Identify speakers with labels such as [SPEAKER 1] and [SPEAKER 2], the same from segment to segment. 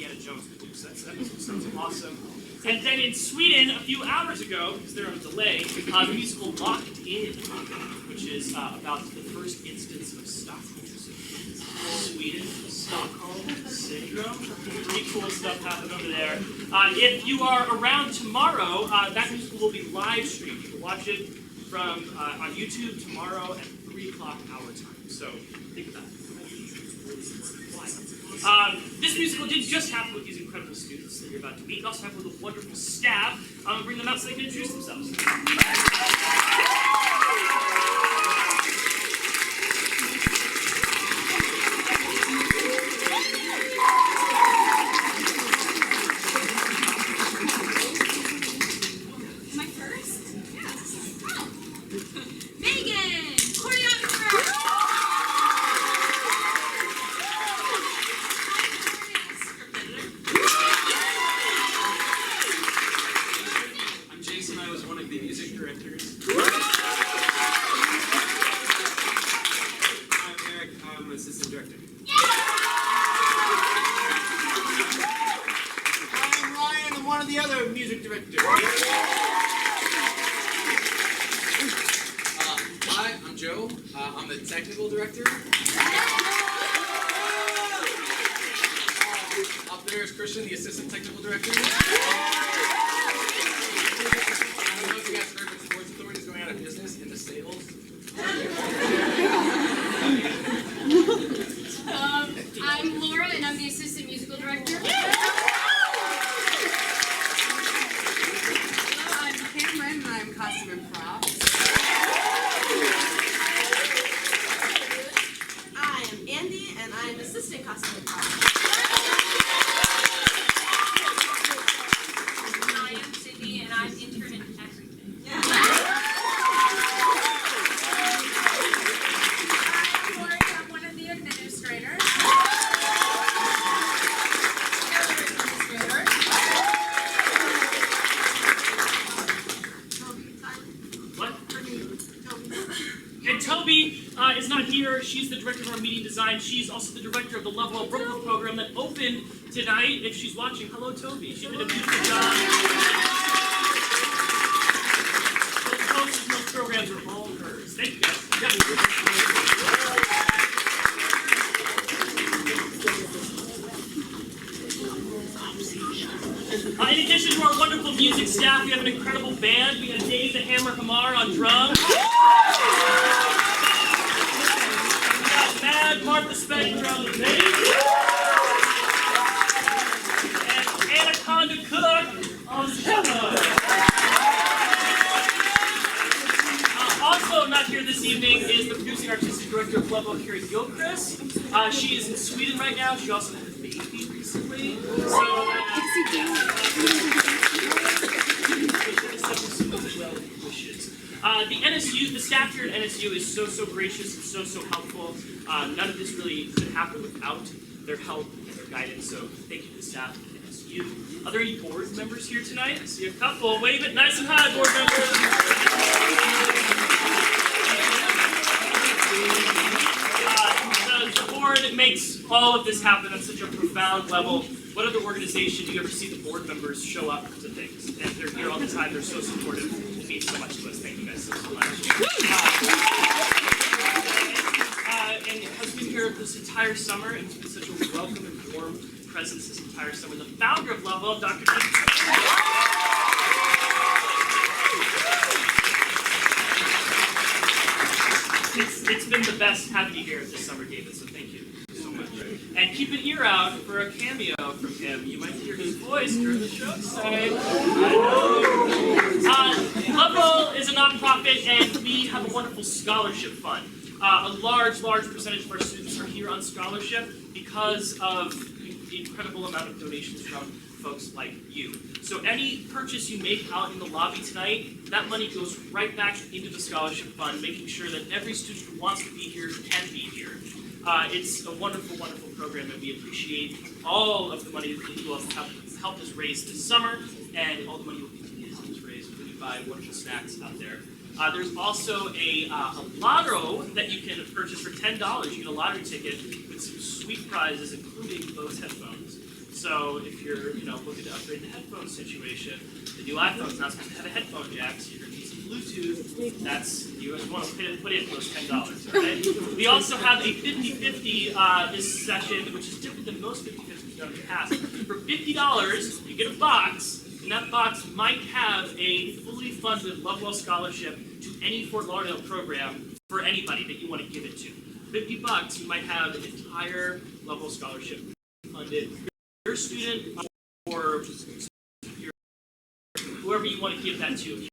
[SPEAKER 1] Indiana Jones movies. That sounds awesome. And then in Sweden, a few hours ago, because they're on a delay, the musical Locked In, which is about the first instance of Stockholm Sweden, Stockholm Syndrome. Pretty cool stuff happened over there. If you are around tomorrow, that musical will be live streamed. You can watch it from on YouTube tomorrow at 3 o'clock our time. So think about it. This musical didn't just happen with these incredible students that you're about to meet. It also happened with a wonderful staff. I'm going to bring them out so they can introduce themselves.
[SPEAKER 2] I'm the technical director. Up there is Christian, the assistant technical director. I don't know if you guys heard, but Sports Authority is going out of business into sales.
[SPEAKER 3] I'm Laura, and I'm the assistant musical director.
[SPEAKER 4] Hello, I'm Cameron, and I'm costume and props.
[SPEAKER 5] Andy, and I'm assistant costume and props.
[SPEAKER 3] I am Sydney, and I'm intern in everything.
[SPEAKER 5] I'm Lori, I'm one of the administrators.
[SPEAKER 1] What? And Toby is not here. She's the director of our media design. She's also the director of the Lovewell Brooklyn program that opened tonight. If she's watching, hello, Toby. She did a beautiful job. Those posters, those programs are all hers. Thank you, guys. In addition to our wonderful music staff, we have an incredible band. We have Dave the Hammer Hamar on drums. Martha Spector on the bass, and Anaconda Cook on the cello. Also not here this evening is the producing artistic director of Lovewell, Carrie Gilchrist. She is in Sweden right now. She also had a baby recently. The NSU, the staff here at NSU is so gracious and so helpful. None of this really could happen without their help and their guidance, so thank you to the staff at NSU. Are there any board members here tonight? I see a couple. Wave it nice and high, board members. The board makes all of this happen on such a profound level. What other organization do you ever see the board members show up to things? And they're here all the time. They're so supportive. It means so much to us. Thank you guys so much. And has been here this entire summer, and it's been such a welcome and warm presence this entire summer. The founder of Lovewell, Dr. David. It's been the best having you here this summer, David, so thank you so much. And keep an ear out for a cameo from him. You might hear his voice during the show tonight. Lovewell is a nonprofit, and we have a wonderful scholarship fund. A large percentage of our students are here on scholarship because of the incredible amount of donations from folks like you. So any purchase you make out in the lobby tonight, that money goes right back into the scholarship fund, making sure that every student who wants to be here can be here. It's a wonderful program, and we appreciate all of the money that you all have helped us raise this summer, and all the money you'll continue to help us raise when you buy wonderful snacks out there. There's also a lotto that you can purchase for $10. You get a lottery ticket with some sweet prizes, including those headphones. So if you're, looking to upgrade the headphone situation, the new iPhone's not supposed to have a headphone jack, so you're going to need some Bluetooth. That's, you want to put in those $10, okay? We also have a 50-50 this session, which is different than most 50-50s we've done in the past. For $50, you get a box, and that box might have a fully funded Lovewell scholarship to any Fort Lauderdale program for anybody that you want to give it to. $50, you might have an entire Lovewell scholarship funded. Your student or whoever you want to give that to.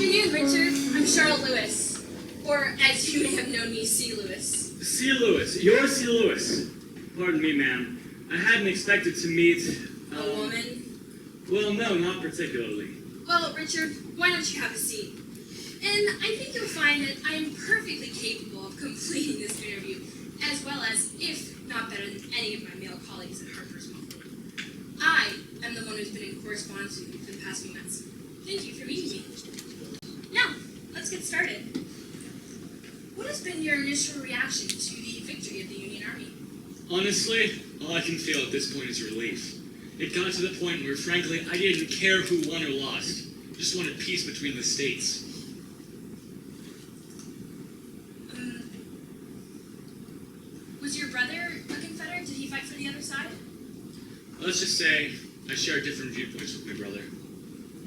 [SPEAKER 3] afternoon, Richard. I'm Charlotte Lewis. Or, as you may have known me, C. Lewis.
[SPEAKER 6] C. Lewis. You're C. Lewis. Pardon me, ma'am. I hadn't expected to meet...
[SPEAKER 3] A woman?
[SPEAKER 6] Well, no, not particularly.
[SPEAKER 3] Well, Richard, why don't you have a seat? And I think you'll find that I am perfectly capable of completing this interview, as well as, if not better than any of my male colleagues at Harper's Hall. I am the one who's been in correspondence with you for the past few months. Thank you for meeting me. Now, let's get started. What has been your initial reaction to the victory of the Union Army?
[SPEAKER 6] Honestly, all I can feel at this point is relief. It got to the point where, frankly, I didn't care who won or lost. Just wanted peace between the states.
[SPEAKER 3] Was your brother a Confederate? Did he fight for the other side?
[SPEAKER 6] Let's just say I share different viewpoints with my brother.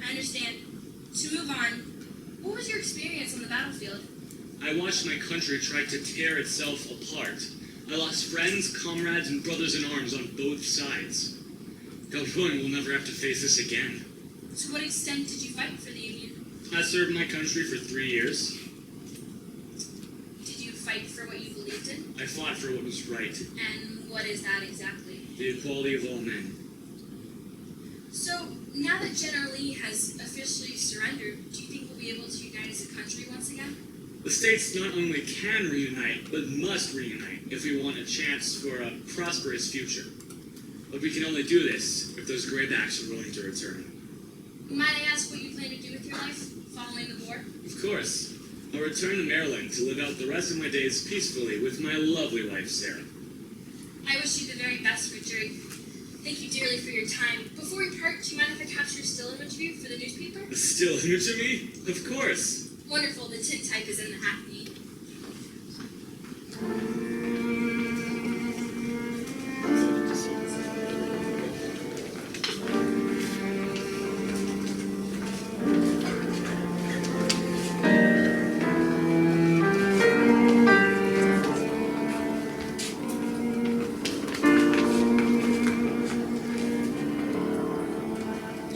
[SPEAKER 3] I understand. To move on, what was your experience on the battlefield?
[SPEAKER 6] I watched my country try to tear itself apart. I lost friends, comrades, and brothers in arms on both sides. God willing, we'll never have to face this again.
[SPEAKER 3] To what extent did you fight for the Union?
[SPEAKER 6] I served my country for 3 years.
[SPEAKER 3] Did you fight for what you believed in?
[SPEAKER 6] I fought for what was right,
[SPEAKER 3] And what is that exactly?
[SPEAKER 6] the equality of all men.
[SPEAKER 3] So, now that General Lee has officially surrendered, do you think we'll be able to unite as a country once again?
[SPEAKER 6] The states not only can reunite, but must reunite if we want a chance for a prosperous future. But we can only do this if those gray backs are willing to return.
[SPEAKER 3] Might I ask what you plan to do with your life following the war?
[SPEAKER 6] Of course, I'll return to Maryland to live out the rest of my days peacefully with my lovely wife, Sarah.
[SPEAKER 3] I wish you the very best, Richard. Thank you dearly for your time. Before we part, do you mind if I capture a still image of you for the newspaper?
[SPEAKER 6] A still image of me? Of course.
[SPEAKER 3] Wonderful, the tintype is in the hackney.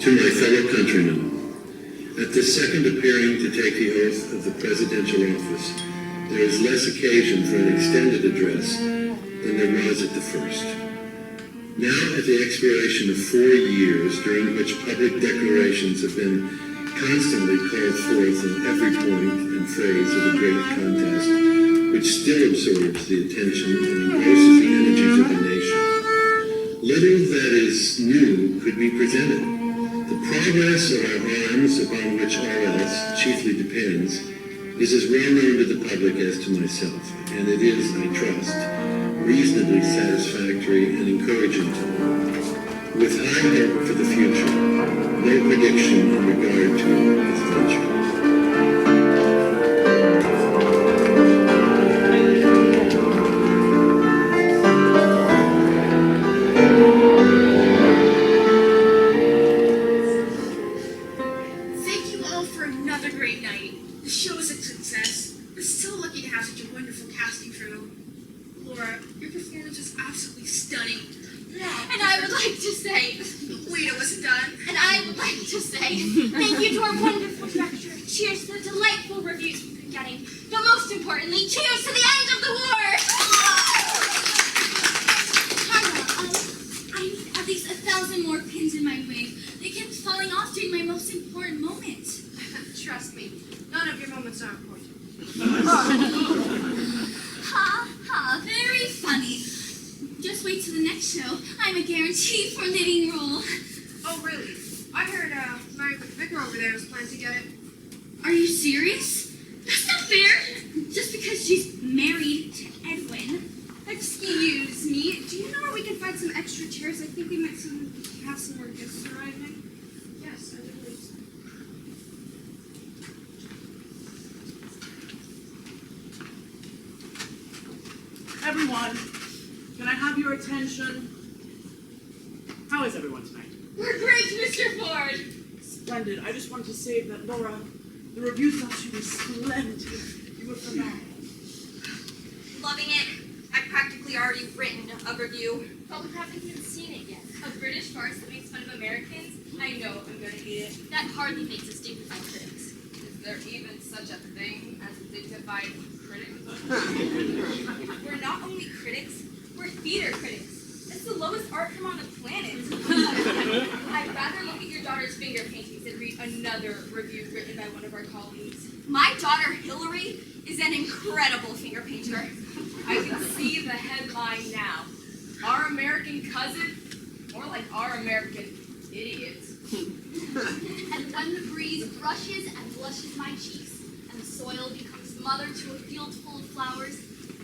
[SPEAKER 7] To my fellow countrymen, at this second appearing to take the oath of the presidential office, there is less occasion for an extended address than there was at the first. Now, at the expiration of 4 years, during which public declarations have been constantly called forth in every point and phrase of the great contest, which still absorbs the attention and engrosses the energies of the nation, little that is new could be presented. The progress of our arms, upon which all else chiefly depends, is as well known to the public as to myself, and it is, I trust, reasonably satisfactory and encouraging to all. With high hope for the future, no prediction in regard to its venture.
[SPEAKER 3] Thank you to our wonderful director. Cheers to the delightful reviews we've been getting. But most importantly, cheers to the end of the war! I need at least 1,000 more pins in my wig. They kept falling off during my most important moment.
[SPEAKER 4] Trust me, none of your moments are important.
[SPEAKER 3] Ha, very funny. Just wait till the next show. I'm a guarantee for leading role.
[SPEAKER 4] Oh, really? I heard my vicar over there was planning to get it.
[SPEAKER 3] Are you serious? That's not fair. Just because she's married to Edwin.
[SPEAKER 4] Excuse me, do you know where we can find some extra chairs? I think we might have some more guests arriving. Yes, I do believe so.
[SPEAKER 8] Everyone, can I have your attention? How is everyone tonight?
[SPEAKER 3] We're great, Mr. Ford.
[SPEAKER 8] Splendid. I just wanted to say that, Laura, the review thought you were splendid. You were phenomenal.
[SPEAKER 5] Loving it. I've practically already written a review.
[SPEAKER 3] But we haven't even seen it yet. A British farce that makes fun of Americans? I know I'm gonna hate it. That hardly makes us dignified critics.
[SPEAKER 5] They're
[SPEAKER 4] certified critic.
[SPEAKER 5] We're not only critics, we're theater critics. It's the lowest art form on the planet. I'd rather look at your daughter's finger paintings than read another review written by one of our colleagues. My daughter, Hillary, is an incredible finger painter.
[SPEAKER 4] I can see the headline now. Our American cousin, more like our American idiot.
[SPEAKER 9] And when the breeze brushes and blushes my cheeks, and the soil becomes mother to a field full of flowers,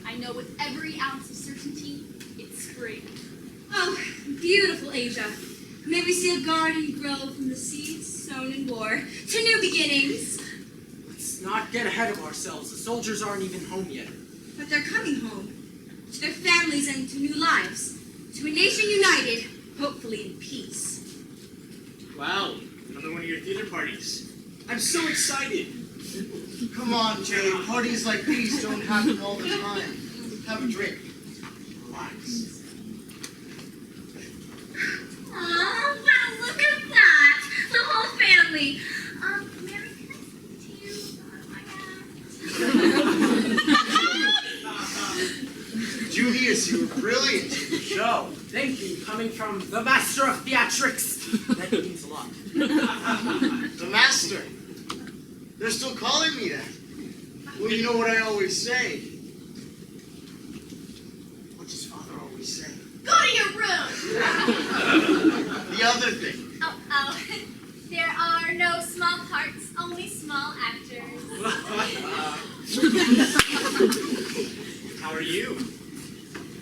[SPEAKER 9] I know with every ounce of certainty, it's spring.
[SPEAKER 3] Oh, beautiful Asia. May we see a garden grow from the seeds sown in war to new beginnings.
[SPEAKER 2] Let's not get ahead of ourselves. The soldiers aren't even home yet.
[SPEAKER 3] But they're coming home. To their families and to new lives. To a nation united, hopefully in peace.
[SPEAKER 6] Wow, another one of your theater parties.
[SPEAKER 2] I'm so excited.
[SPEAKER 10] Come on, Jay. Parties like these don't happen all the time. Have a drink. Relax.
[SPEAKER 9] Oh, wow, look at that! The whole family. Mary, can I speak to you about
[SPEAKER 10] Julius, you were brilliant.
[SPEAKER 2] Show. Thank you. Coming from the master of theatrics. That means a lot.
[SPEAKER 10] The master. They're still calling me that. Well, you know what I always say. What does Father always say?
[SPEAKER 9] Go to your room!
[SPEAKER 10] The other thing.
[SPEAKER 9] Oh. There are no small parts, only small actors.
[SPEAKER 6] How are you?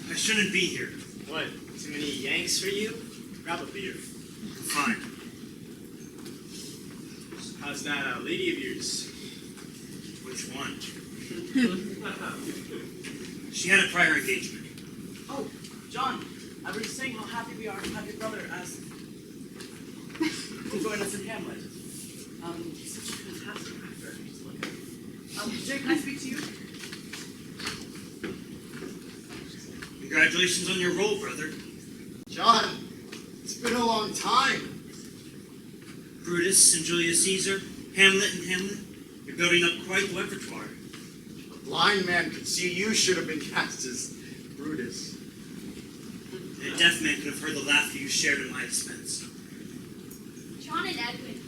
[SPEAKER 6] I shouldn't be here. What, too many Yanks for you? Grab a beer. Fine. How's that lady of yours? Which one? She had a prior engagement.
[SPEAKER 8] Oh, John, I was just saying how happy we are to have your brother as to join us in Hamlet. He's such a fantastic actor. Just look at him. Jay, can I speak to you?
[SPEAKER 6] Congratulations on your role, brother.
[SPEAKER 10] John, it's been a long time.
[SPEAKER 6] Brutus and Julius Caesar, Hamlet and Hamlet. You're building up quite the repertoire.
[SPEAKER 10] A blind man could see you should have been cast as Brutus.
[SPEAKER 6] And a deaf man could have heard the laughter you shared at my expense.
[SPEAKER 9] John and Edwin,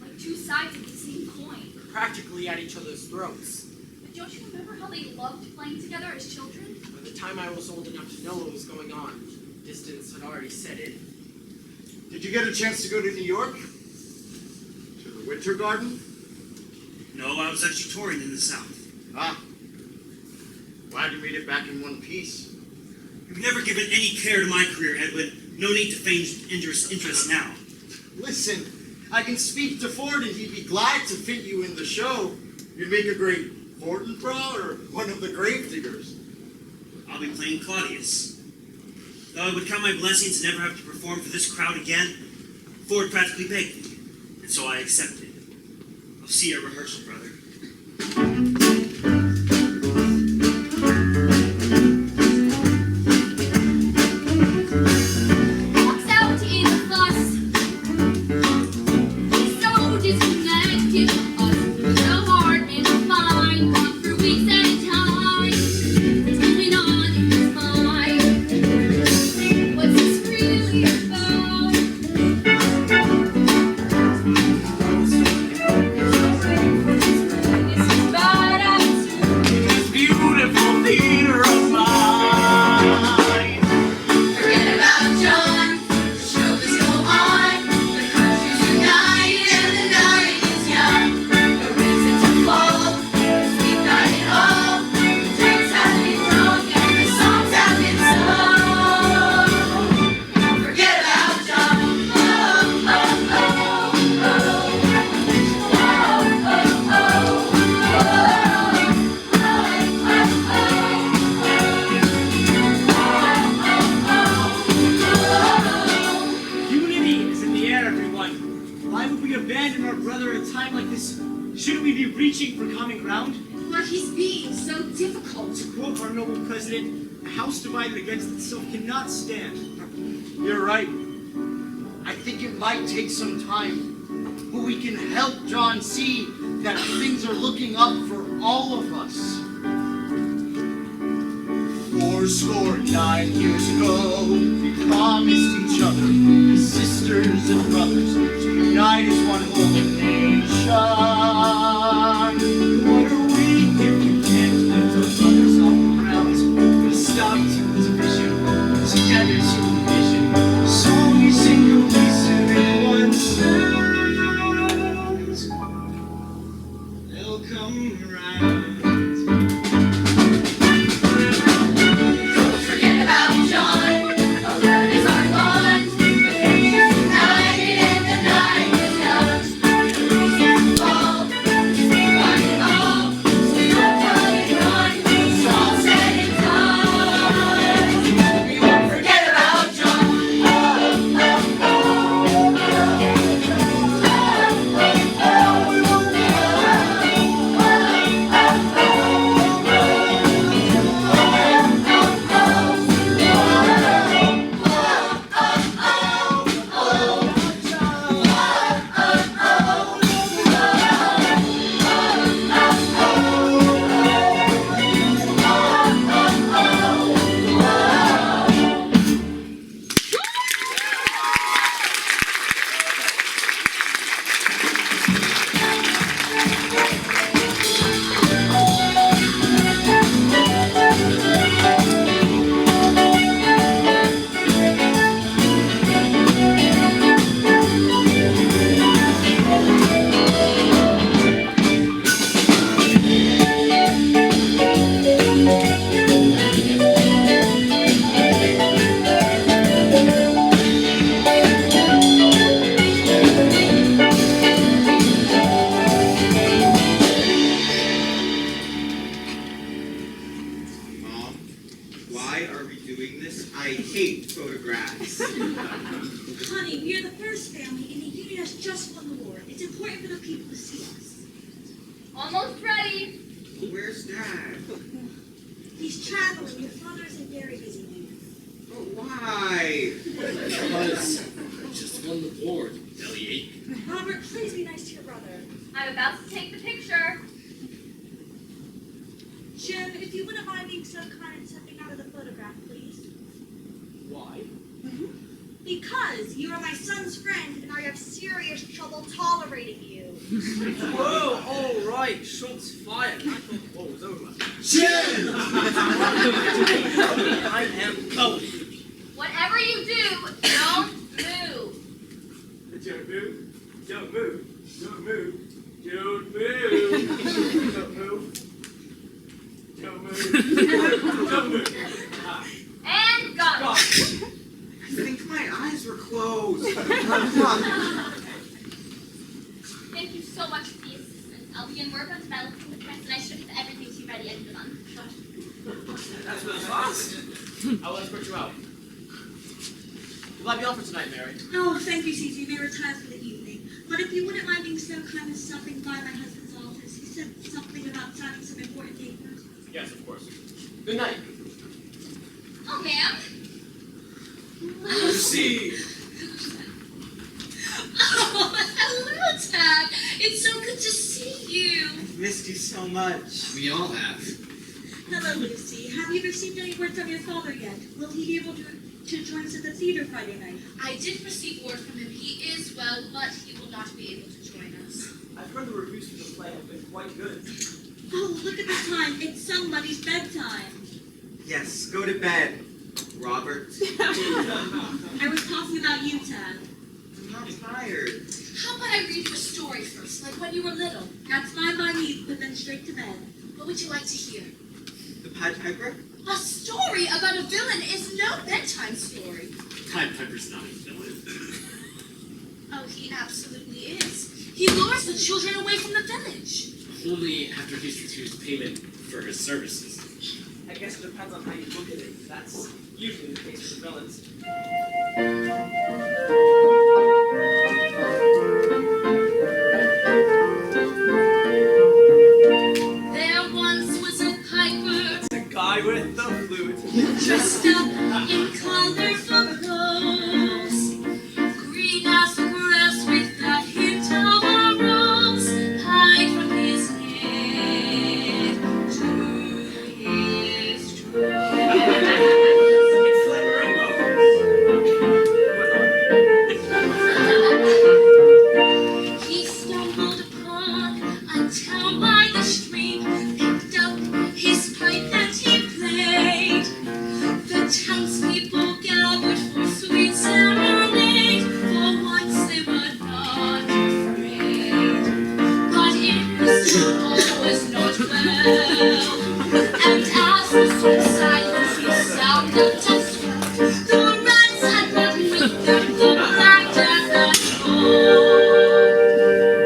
[SPEAKER 9] like two sides of the same coin.
[SPEAKER 2] Practically at each other's throats.
[SPEAKER 9] But don't you remember how they loved playing together as children?
[SPEAKER 2] By the time I was old enough to know what was going on, distance had already set in.
[SPEAKER 10] Did you get a chance to go to New York? To the Winter Garden?
[SPEAKER 6] No, I was actually touring in the South.
[SPEAKER 10] Ah. Glad you made it back in one piece.
[SPEAKER 6] You've never given any care to my career, Edwin. No need to feign interest now.
[SPEAKER 10] Listen, I can speak to Ford and he'd be glad to fit you in the show. You'd make a great Fortinbras or one of the Gravediggers.
[SPEAKER 6] I'll be playing Claudius. Though I would count my blessings to never have to perform for this crowd again, Ford practically begged me, and so I accepted. I'll see you at rehearsal, brother.
[SPEAKER 9] Walks out in a bus. He's so disconnected from us. So hard and fine, gone for weeks at a time. What's going on in his mind? What's this really about? This is bad attitude.
[SPEAKER 2] This beautiful theater of mine.
[SPEAKER 9] Forget about John. The show must go on. The country's united and the night is young. No reason to fall, 'cause we've got it all. The drinks have been drunk and the songs have been sung. Forget about John. Oh, oh, oh, oh. Oh, oh, oh,
[SPEAKER 11] Unity is in the air, everyone. Why would we abandon our brother at a time like this? Shouldn't we be reaching for common ground?
[SPEAKER 3] But he's being so difficult.
[SPEAKER 11] To quote our noble president, a house divided against itself cannot stand.
[SPEAKER 10] You're right. I think it might take some time, but we can help John see that things are looking up for all of us. 49 years ago, we promised each other, as sisters and brothers, to unite as one whole nation. What are we if we can't lift our brothers off the ground? We'll stop to division, together to vision. So we sing cohesive in one sound. They'll come around.
[SPEAKER 9] Forget about John, our brothers are gone. The faces united and the night is young. The reasons fall, we find it all. So don't tell anyone, it's all said and done. We won't forget about John.
[SPEAKER 12] Mom, why are we doing this? I hate photographs.
[SPEAKER 13] Honey, we are the first family, and the union has just won the war. It's important for the people to see us.
[SPEAKER 5] Almost ready.
[SPEAKER 12] Where's Dad?
[SPEAKER 13] He's traveling. Your father is a very busy man.
[SPEAKER 12] Oh, why?
[SPEAKER 2] Because I just won the war, bellyache.
[SPEAKER 13] Robert, please be nice to your brother.
[SPEAKER 5] I'm about to take the picture.
[SPEAKER 13] Jim, if you wouldn't mind being so kind and stepping out of the photograph, please.
[SPEAKER 2] Why?
[SPEAKER 13] Because you are my son's friend, and I have serious trouble tolerating you.
[SPEAKER 8] Whoa, all right, shots fired. I thought the war was over.
[SPEAKER 10] Jim!
[SPEAKER 8] I am going.
[SPEAKER 5] Whatever you do, don't move.
[SPEAKER 11] Don't move. Don't move. Don't move. Don't move. Don't move. Don't move. Don't move.
[SPEAKER 5] And go.
[SPEAKER 12] I think my eyes were closed.
[SPEAKER 5] Thank you so much for the assistance. I'll begin work on developing the press, and I should have everything to you by the end of the month.
[SPEAKER 8] That's really fast. I will escort you out. We'll have you on for tonight, Mary.
[SPEAKER 13] Oh, thank you, Cece. We retire for the evening. But if you wouldn't mind being so kind as stopping by my husband's office, he said something about signing some important papers.
[SPEAKER 8] Yes, of course. Good night.
[SPEAKER 5] Oh, ma'am.
[SPEAKER 8] Lucy!
[SPEAKER 13] Oh, hello, Tad. It's so good to see you.
[SPEAKER 12] I've missed you so much.
[SPEAKER 2] We all have.
[SPEAKER 13] Hello, Lucy. Have you received any word from your father yet? Will he be able to join us at the theater Friday night?
[SPEAKER 14] I did receive word from him. He is well, but he will not be able to join us.
[SPEAKER 11] I've heard the reviews for the play have been quite good.
[SPEAKER 13] Oh, look at the time. It's somebody's bedtime.
[SPEAKER 12] Yes, go to bed, Robert.
[SPEAKER 13] I was talking about you, Tad.
[SPEAKER 12] I'm not tired.
[SPEAKER 14] How about I read you a story first, like when you were little?
[SPEAKER 13] That's fine by me, but then straight to bed.
[SPEAKER 14] What would you like to hear?
[SPEAKER 12] The Pied Piper?
[SPEAKER 14] A story about a villain is no bedtime story.
[SPEAKER 2] Pied Piper's not a villain.
[SPEAKER 14] Oh, he absolutely is. He lures the children away from the village.
[SPEAKER 2] Only after he's refused payment for his services.
[SPEAKER 8] I guess it depends on how you look at it. That's usually the case with the villains.
[SPEAKER 14] There once was a piper.
[SPEAKER 8] It's a guy with the flute.
[SPEAKER 13] Dressed up in colorful clothes, green as the grass with a hint of a rose, hide from the
[SPEAKER 14] walk until by the stream picked up his pipe and he played. The townspeople gathered for sweet serenade. For once they were not afraid. But it was not well. And as the silence the sound of dust fell, the rats had brought with them the black death and woe.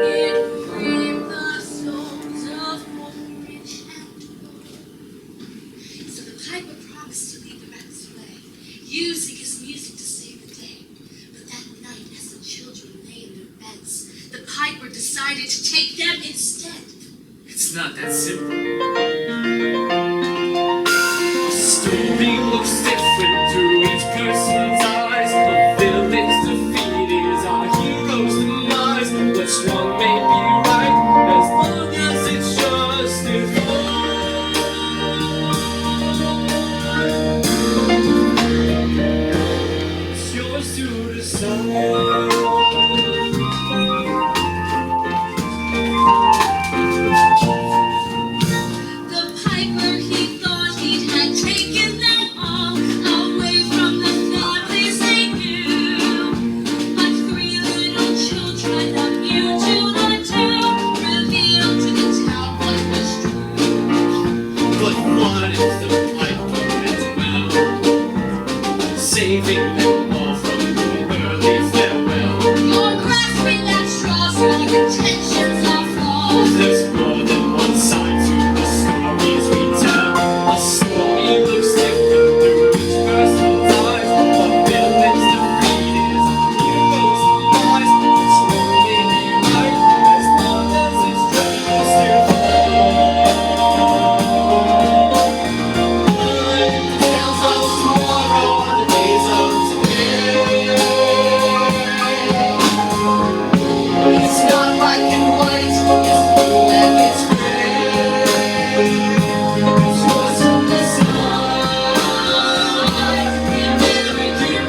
[SPEAKER 14] It grieved the souls of both rich and poor. So the piper promised to lead the rats away, using his music to save the day. But that night, as the children lay in their beds, the piper decided to take them instead.
[SPEAKER 10] It's not that simple. Story looks different through each person's eyes. A villain's defeat is our hero's demise. What's wrong may be right, as long as it's justified. It's yours to decide.
[SPEAKER 14] The piper, he thought he had taken them all away from the families they knew. But three little children, immune to the tale, revealed to the town what was true.
[SPEAKER 10] But what if the piper meant well, saving them all from the early farewell?
[SPEAKER 14] You're grasping at straws, your intentions are flawed.
[SPEAKER 10] There's more than one side to the stories we tell. A story looks different through each person's eyes. A villain's defeat is a hero's demise. What's wrong may be right, as long as it's justified. Tales of tomorrow are the days of today. It's not black and white, it's blue and it's gray. It's yours to decide. Remember your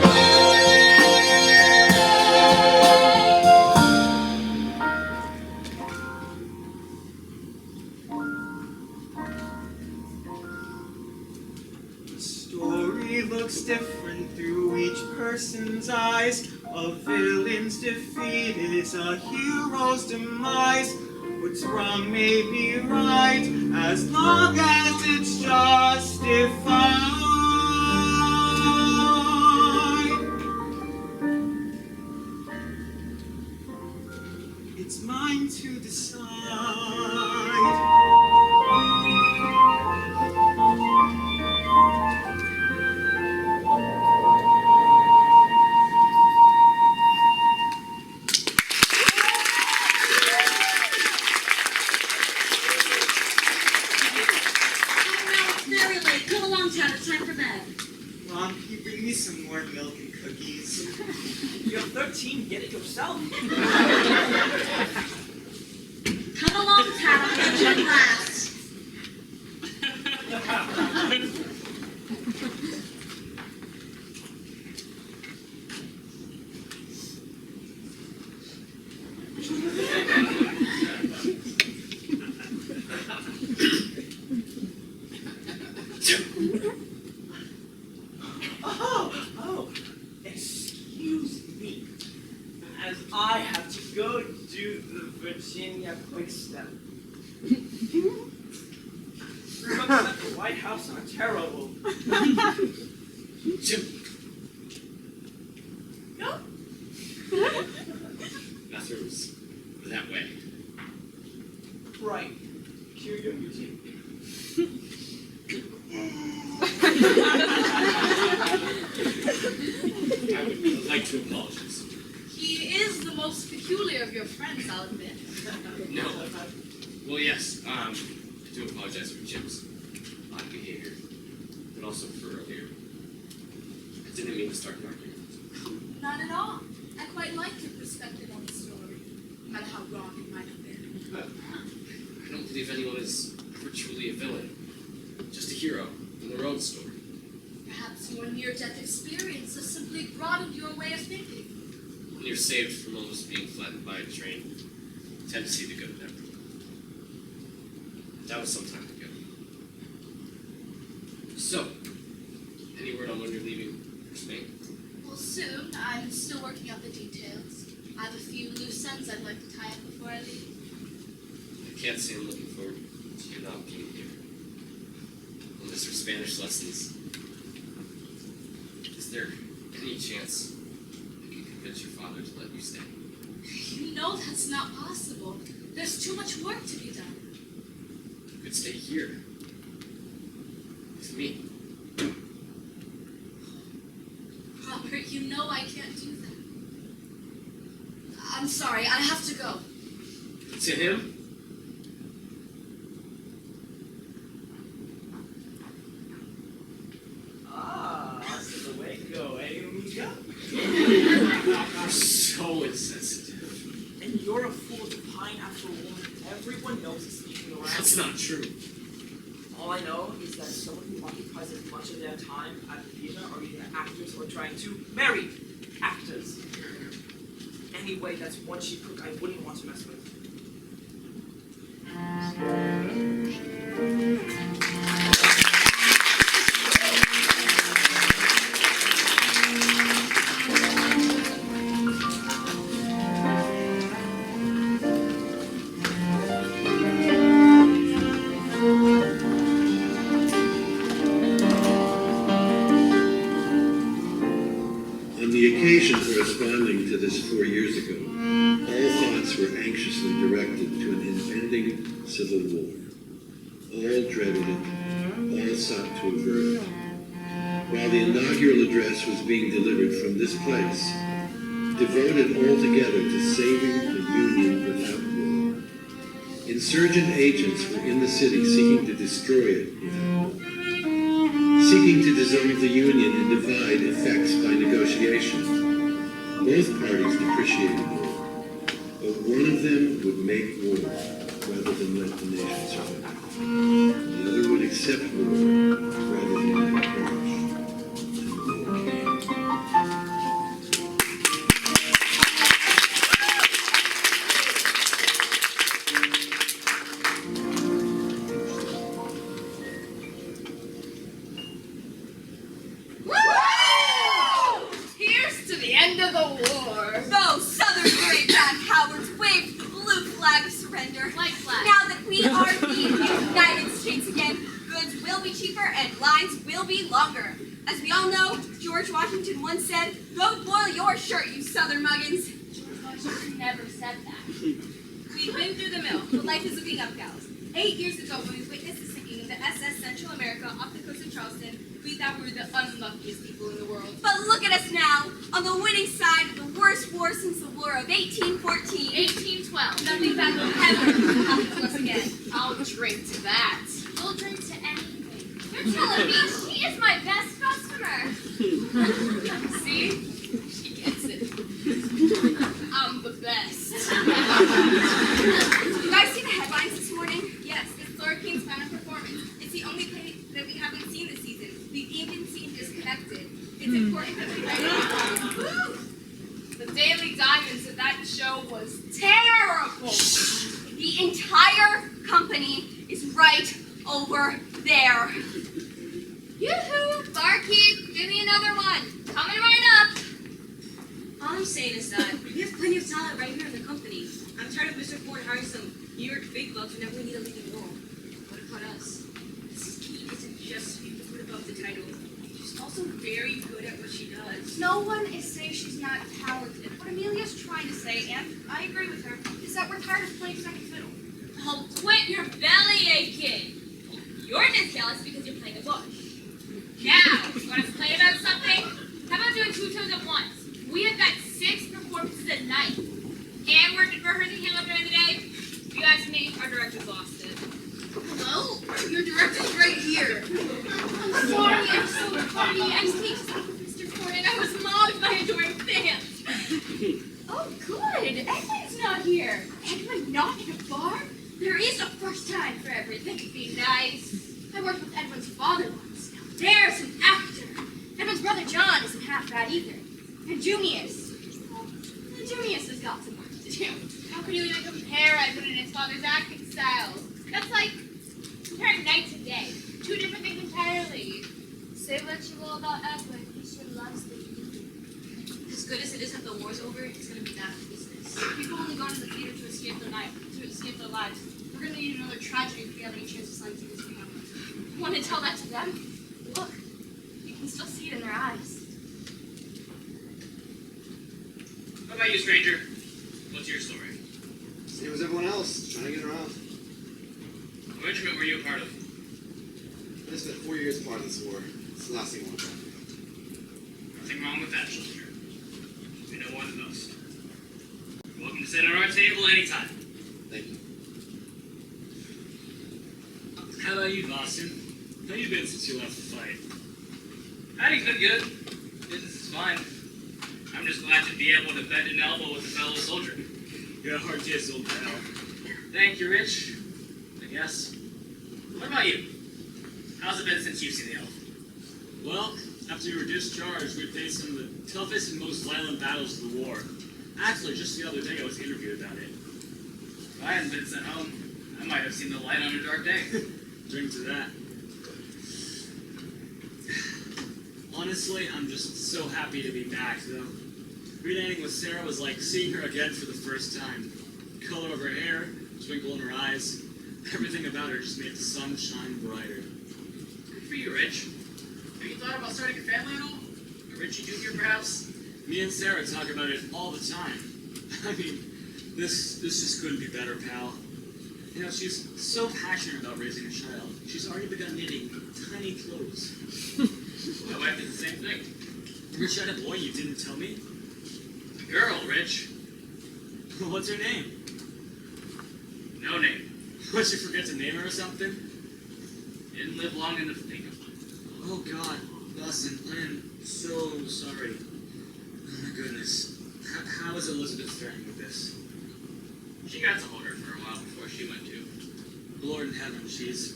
[SPEAKER 12] The story looks different through each person's eyes. A villain's defeat is a hero's demise. What's wrong may be right, as long as it's justified. It's mine to decide.
[SPEAKER 13] It's very late. Come along, Chad. It's time for bed.
[SPEAKER 12] Mom, can you bring me some more milk and cookies?
[SPEAKER 11] You have 13, get it yourself.
[SPEAKER 13] Come along, Chad. I'll get you a glass.
[SPEAKER 11] Oh, excuse me. As I have to go do the Virginia quick step. Trucks at the White House are terrible.
[SPEAKER 10] Jim.
[SPEAKER 11] No.
[SPEAKER 10] Bathrooms that way.
[SPEAKER 11] Right. Cue your music.
[SPEAKER 10] I would like to apologize.
[SPEAKER 14] He is the most peculiar of your friends, I'll admit.
[SPEAKER 10] No. Well, yes. I do apologize for Jim's odd behavior, but also for earlier. I didn't mean to start an argument.
[SPEAKER 14] Not at all. I quite like your perspective on the story, no matter how wrong it might have been.
[SPEAKER 10] I don't believe anyone is ever truly a villain. Just a hero in their own story.
[SPEAKER 14] Perhaps your near-death experience has simply broadened your way of thinking.
[SPEAKER 10] When you're saved from almost being flattened by a train, you tend to see the good in everyone. That was some time ago. So, any word on when you're leaving for Spain?
[SPEAKER 14] Well, soon. I'm still working out the details. I have a few loose ends I'd like to tie up before I leave.
[SPEAKER 10] I can't say I'm looking forward to you not being here. Unless for Spanish lessons. Is there any chance I can convince your father to let you stay?
[SPEAKER 14] You know that's not possible. There's too much work to be done.
[SPEAKER 10] You could stay here. With me.
[SPEAKER 14] Robert, you know I can't do that. I'm sorry, I have to go.
[SPEAKER 10] To him?
[SPEAKER 11] So the way to go, eh, amiga?
[SPEAKER 10] You're so insensitive.
[SPEAKER 8] And you're a fool to pine after a woman everyone knows is sneaking around.
[SPEAKER 10] That's not true.
[SPEAKER 8] All I know is that someone who occupies as much of their time at the theater are either actors or trying to marry actors. Anyway, that's one cheap cook I wouldn't want to mess with.
[SPEAKER 7] On the occasion corresponding to this 4 years ago, all thoughts were anxiously directed to an impending civil war. All dreaded it, all sought to avert it. While the inaugural address was being delivered from this place, devoted altogether to saving the Union without war, insurgent agents were in the city seeking to destroy it without war, seeking to dissolve the Union and divide effects by negotiation. Both parties depreciated war, but one of them would make war rather than let the nation survive. The other would accept war rather than let it perish. And the war came.
[SPEAKER 5] Here's to the end of the war. Those Southern brave back cowards waved the blue flag of surrender.
[SPEAKER 14] Like flag.
[SPEAKER 5] Now that we are the United States again, goods will be cheaper and lines will be longer. As we all know, George Washington once said, "Go boil your shirt, you Southern muggins."
[SPEAKER 3] George Washington never said that.
[SPEAKER 5] We've been through the mill, but life is looking up, gals. 8 years ago, when we witnessed the sinking of the SS Central America off the coast of Charleston, we thought we were the unluckiest people in the world. But look at us now, on the winning side of the worst war since the War of 1814.
[SPEAKER 3] 1812.
[SPEAKER 5] Nothing bad will ever happen to us again.
[SPEAKER 3] I'll drink to that.
[SPEAKER 14] We'll drink to anything.
[SPEAKER 5] You're telling me she is my best customer.
[SPEAKER 3] See? She gets it. I'm the best.
[SPEAKER 5] You guys see the headlines this morning? Yes, it's Laura King's final performance. It's the only play that we haven't seen this season. We've even seen Disconnected. It's important that we write it down.
[SPEAKER 3] The Daily Diamond said that show was terrible.
[SPEAKER 5] The entire company is right over there.
[SPEAKER 3] Yoo-hoo! Barkeep, give me another one. Coming right up.
[SPEAKER 15] All I'm saying is that we have plenty of talent right here in the company. I'm tired of Mr. Ford hiring some New York big bucks whenever we need a leading role. What about us? Mrs. Key isn't just being put above the title. She's also very good at what she does.
[SPEAKER 4] No one is saying she's not talented. What Amelia's trying to say, and I agree with her, is that we're tired of playing second fiddle.
[SPEAKER 3] Oh, quit your belly aching. You're just jealous because you're playing a bush. Now, you want to complain about something? How about doing two shows at once? We have got 6 performances a night. And we're rehearsing Hamlet during the day. If you ask me, our director's lost it.
[SPEAKER 4] Hello? Your director's right here.
[SPEAKER 3] I'm sorry, I'm so sorry. I staged something with Mr. Ford and I was mobbed by adoring fans.
[SPEAKER 4] Oh, good. Edwin's not here. Edwin not in a bar? There is a first time for everything.
[SPEAKER 3] Be nice.
[SPEAKER 4] I worked with Edwin's father once. Now there's an actor. Edwin's brother John isn't half bad either. And Junius. Well, Junius has got some work to do.
[SPEAKER 3] How can you even compare Edwin and his father's acting styles? That's like
[SPEAKER 4] Say what you will about Edward, he sure loves the
[SPEAKER 15] As good as it is that the war's over, it's gonna be bad for business.
[SPEAKER 5] People only go to the theater to escape their lives. We're gonna need another tragedy if we have any chance of selling tickets for Hamlet.
[SPEAKER 4] You want to tell that to them? Look, you can still see it in their eyes.
[SPEAKER 16] How about you, stranger? What's your story?
[SPEAKER 17] Same as everyone else, trying to get around.
[SPEAKER 16] What regiment were you a part of?
[SPEAKER 17] I spent 4 years part of this war. It's the last thing I want to talk about.
[SPEAKER 16] Nothing wrong with that, soldier. We know more than most. You're welcome to sit at our table anytime.
[SPEAKER 17] Thank you.
[SPEAKER 10] How about you, Boston? How you been since you left the fight?
[SPEAKER 16] Fighting's been good. Business is fine. I'm just glad to be able to bend an elbow with a fellow soldier.
[SPEAKER 10] You're a hard case, old pal.
[SPEAKER 16] Thank you, Rich. I guess. What about you? How's it been since you've seen the elf?
[SPEAKER 10] Well, after you were discharged, we faced some of the toughest and most violent battles of the war. Actually, just the other day I was interviewed about it.
[SPEAKER 16] If I hadn't been sent home, I might have seen the light on a dark day.
[SPEAKER 10] Drink to that. Honestly, I'm just so happy to be back, though. Reuniting with Sarah was like seeing her again for the first time. The color of her hair, twinkle in her eyes, everything about her just made the sun shine brighter.
[SPEAKER 16] Good for you, Rich. Have you thought about starting a family at all? A Richie Jr., perhaps?
[SPEAKER 10] Me and Sarah talk about it all the time. I mean, this just couldn't be better, pal. You know, she's so passionate about raising a child. She's already begun knitting tiny clothes.
[SPEAKER 16] My wife did the same thing.
[SPEAKER 10] Rich had a boy, you didn't tell me?
[SPEAKER 16] A girl, Rich.
[SPEAKER 10] What's her name?
[SPEAKER 16] No name.
[SPEAKER 10] What, you forget to name her or something?
[SPEAKER 16] Didn't live long enough to think of one.
[SPEAKER 10] Oh God, Dawson, I am so sorry. Oh my goodness. How is Elizabeth faring with this?
[SPEAKER 16] She got to hold her for a while before she went too.
[SPEAKER 10] Lord in heaven, she's...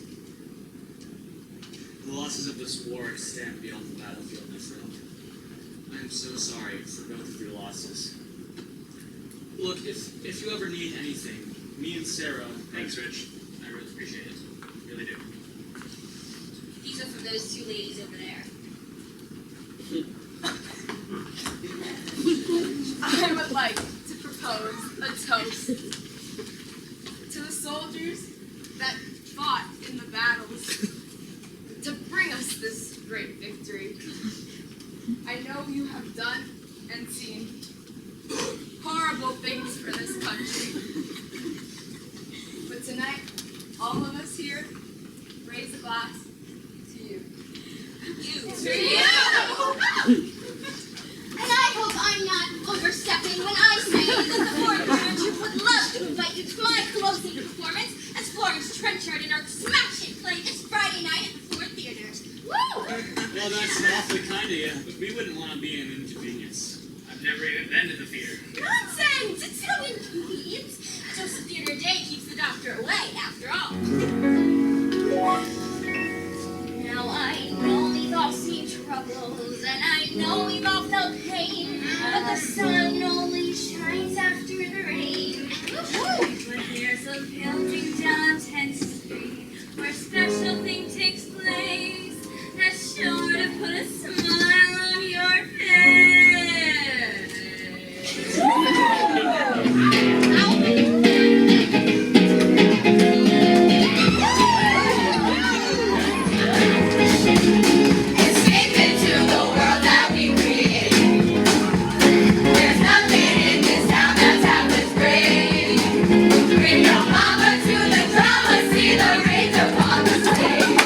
[SPEAKER 10] The losses of this war extend beyond the battlefield, my friend. I am so sorry for both of your losses. Look, if you ever need anything, me and Sarah...
[SPEAKER 16] Thanks, Rich. I really appreciate it. Really do.
[SPEAKER 15] These are from those two ladies over there.
[SPEAKER 5] I would like to propose a toast to the soldiers that fought in the battles to bring us this great victory. I know you have done and seen horrible things for this country. But tonight, all of us here raise a glass to you.
[SPEAKER 15] To you!
[SPEAKER 4] And I hope I'm not overstepping when I say that the board manager would love to invite you to my closing performance as Florence Trenchard in our smash hit play this Friday night at the Ford Theater. Woo!
[SPEAKER 10] Well, that's awfully kind of you, but we wouldn't want to be an inconvenience.
[SPEAKER 16] I've never even been to the theater.
[SPEAKER 4] Nonsense! It's no inconvenience. Just the theater day keeps the doctor away, after all. Now I know we've all seen troubles, and I know we've all felt pain, but the sun only shines after the rain. But there's a building down 10th Street where a special thing takes place that's sure to put a smile on your face.
[SPEAKER 9] Escape into the world that we create. There's nothing in this town that's half as great. Bring your mama to the drama, see the rage upon the stage.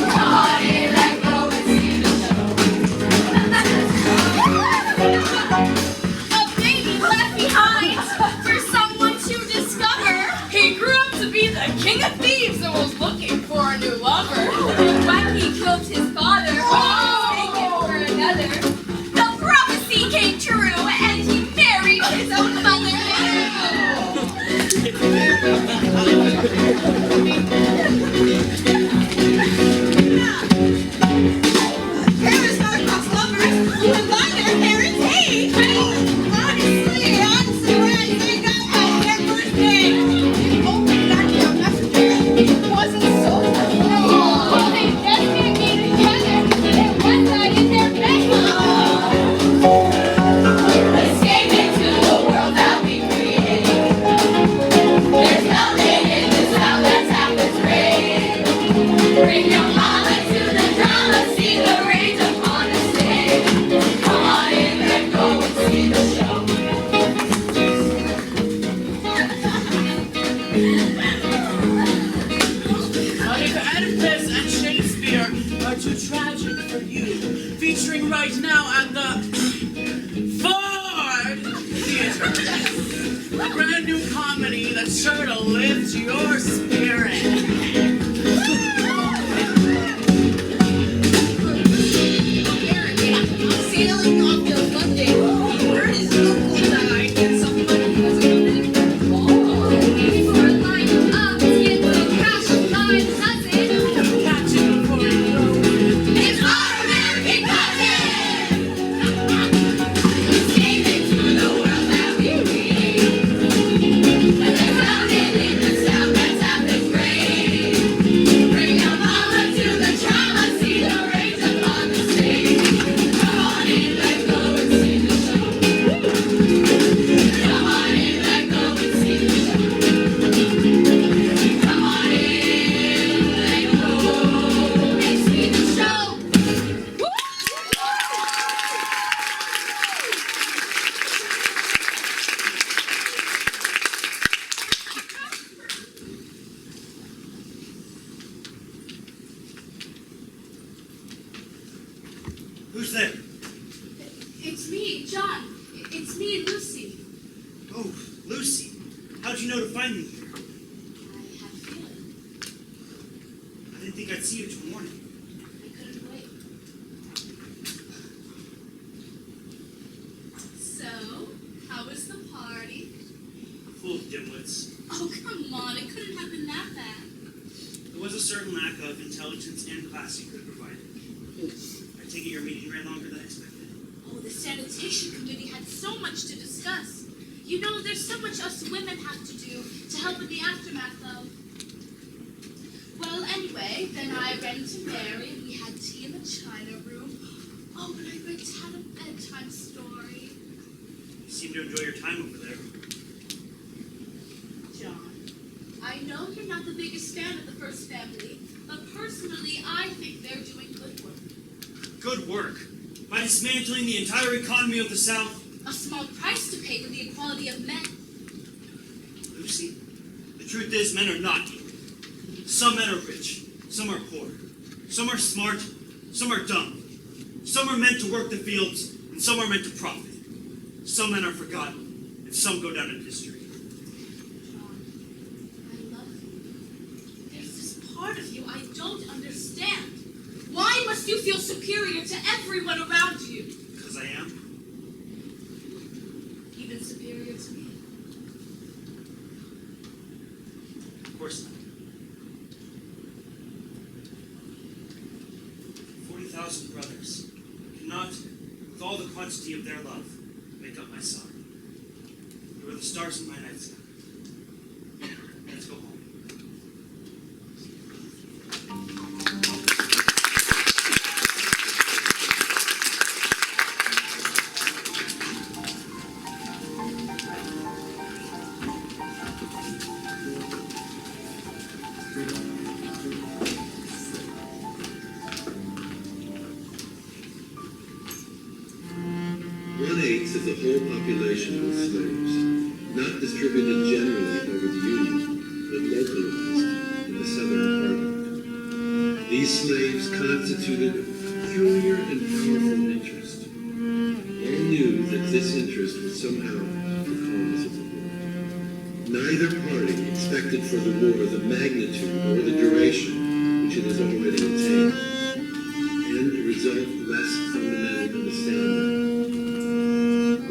[SPEAKER 9] Party like go and see the show.
[SPEAKER 5] A baby left behind for someone to discover. He grew up to be the king of thieves and was looking for a new lover. When he killed his father, he was taken for another. The prophecy came true and he married his own mother.
[SPEAKER 13] Parents not across lovers who combine their heritage. Honestly, I'm surprised they got out their first day. If only that young messenger wasn't so
[SPEAKER 9] Bring your mama to the drama, see the rage upon the stage. Come on in, let's go and see the show.
[SPEAKER 2] If Oedipus and Shakespeare are too tragic for you, featuring right now at the Ford Theater, a brand new comedy that's sure to lift your spirit.
[SPEAKER 9] Sailing off to London, he heard his uncle died and some money was coming. For a line of get the cash by the cousin.
[SPEAKER 2] Catch it before you go.
[SPEAKER 9] It's our American cousin! Came into the world that we read. But they're founded in the South, that's happened great. Bring your mama to the drama, see the rage upon the stage. Come on in, let's go and see the show. Come on in, let's go and see the show. Come on in, let's go and see the show.
[SPEAKER 6] Who's there?
[SPEAKER 3] It's me, John. It's me, Lucy.
[SPEAKER 6] Oh, Lucy. How'd you know to find me here?
[SPEAKER 3] I had a feeling.
[SPEAKER 6] I didn't think I'd see you till morning.
[SPEAKER 3] I couldn't wait. So, how was the party?
[SPEAKER 6] Full of dimwits.
[SPEAKER 3] Oh, come on. It couldn't have been that bad.
[SPEAKER 6] There was a certain lack of intelligence and class you could have provided. I take it your meeting ran longer than expected.
[SPEAKER 3] Oh, the sanitation committee had so much to discuss. You know, there's so much us women have to do to help with the aftermath, though. Well, anyway, then I ran to Mary and we had tea in the china room. Oh, and I read Tad a bedtime story.
[SPEAKER 6] You seem to enjoy your time over there.
[SPEAKER 3] John, I know you're not the biggest fan of the First Family, but personally, I think they're doing good work.
[SPEAKER 6] Good work. By dismantling the entire economy of the South.
[SPEAKER 3] A small price to pay for the equality of men.
[SPEAKER 6] Lucy, the truth is men are not equal. Some men are rich, some are poor. Some are smart, some are dumb. Some are meant to work the fields, and some are meant to profit. Some men are forgotten, and some go down in history.
[SPEAKER 3] John, I love you. There's this part of you I don't understand. Why must you feel superior to everyone around you?
[SPEAKER 6] Because I am.
[SPEAKER 3] Even superior to me.
[SPEAKER 6] Of course not. 40,000 brothers cannot, with all the quantity of their love, make up my sun. You are the stars in my night sky. Let's go home.
[SPEAKER 7] One-eighth of the whole population was slaves, not distributed generally over the Union, but localized in the Southern Parliament. These slaves constituted a peculiar and powerful interest. All knew that this interest was somehow the cause of the war. Neither party expected for the war the magnitude or the duration which it has already attained, and a result less fundamental understanding.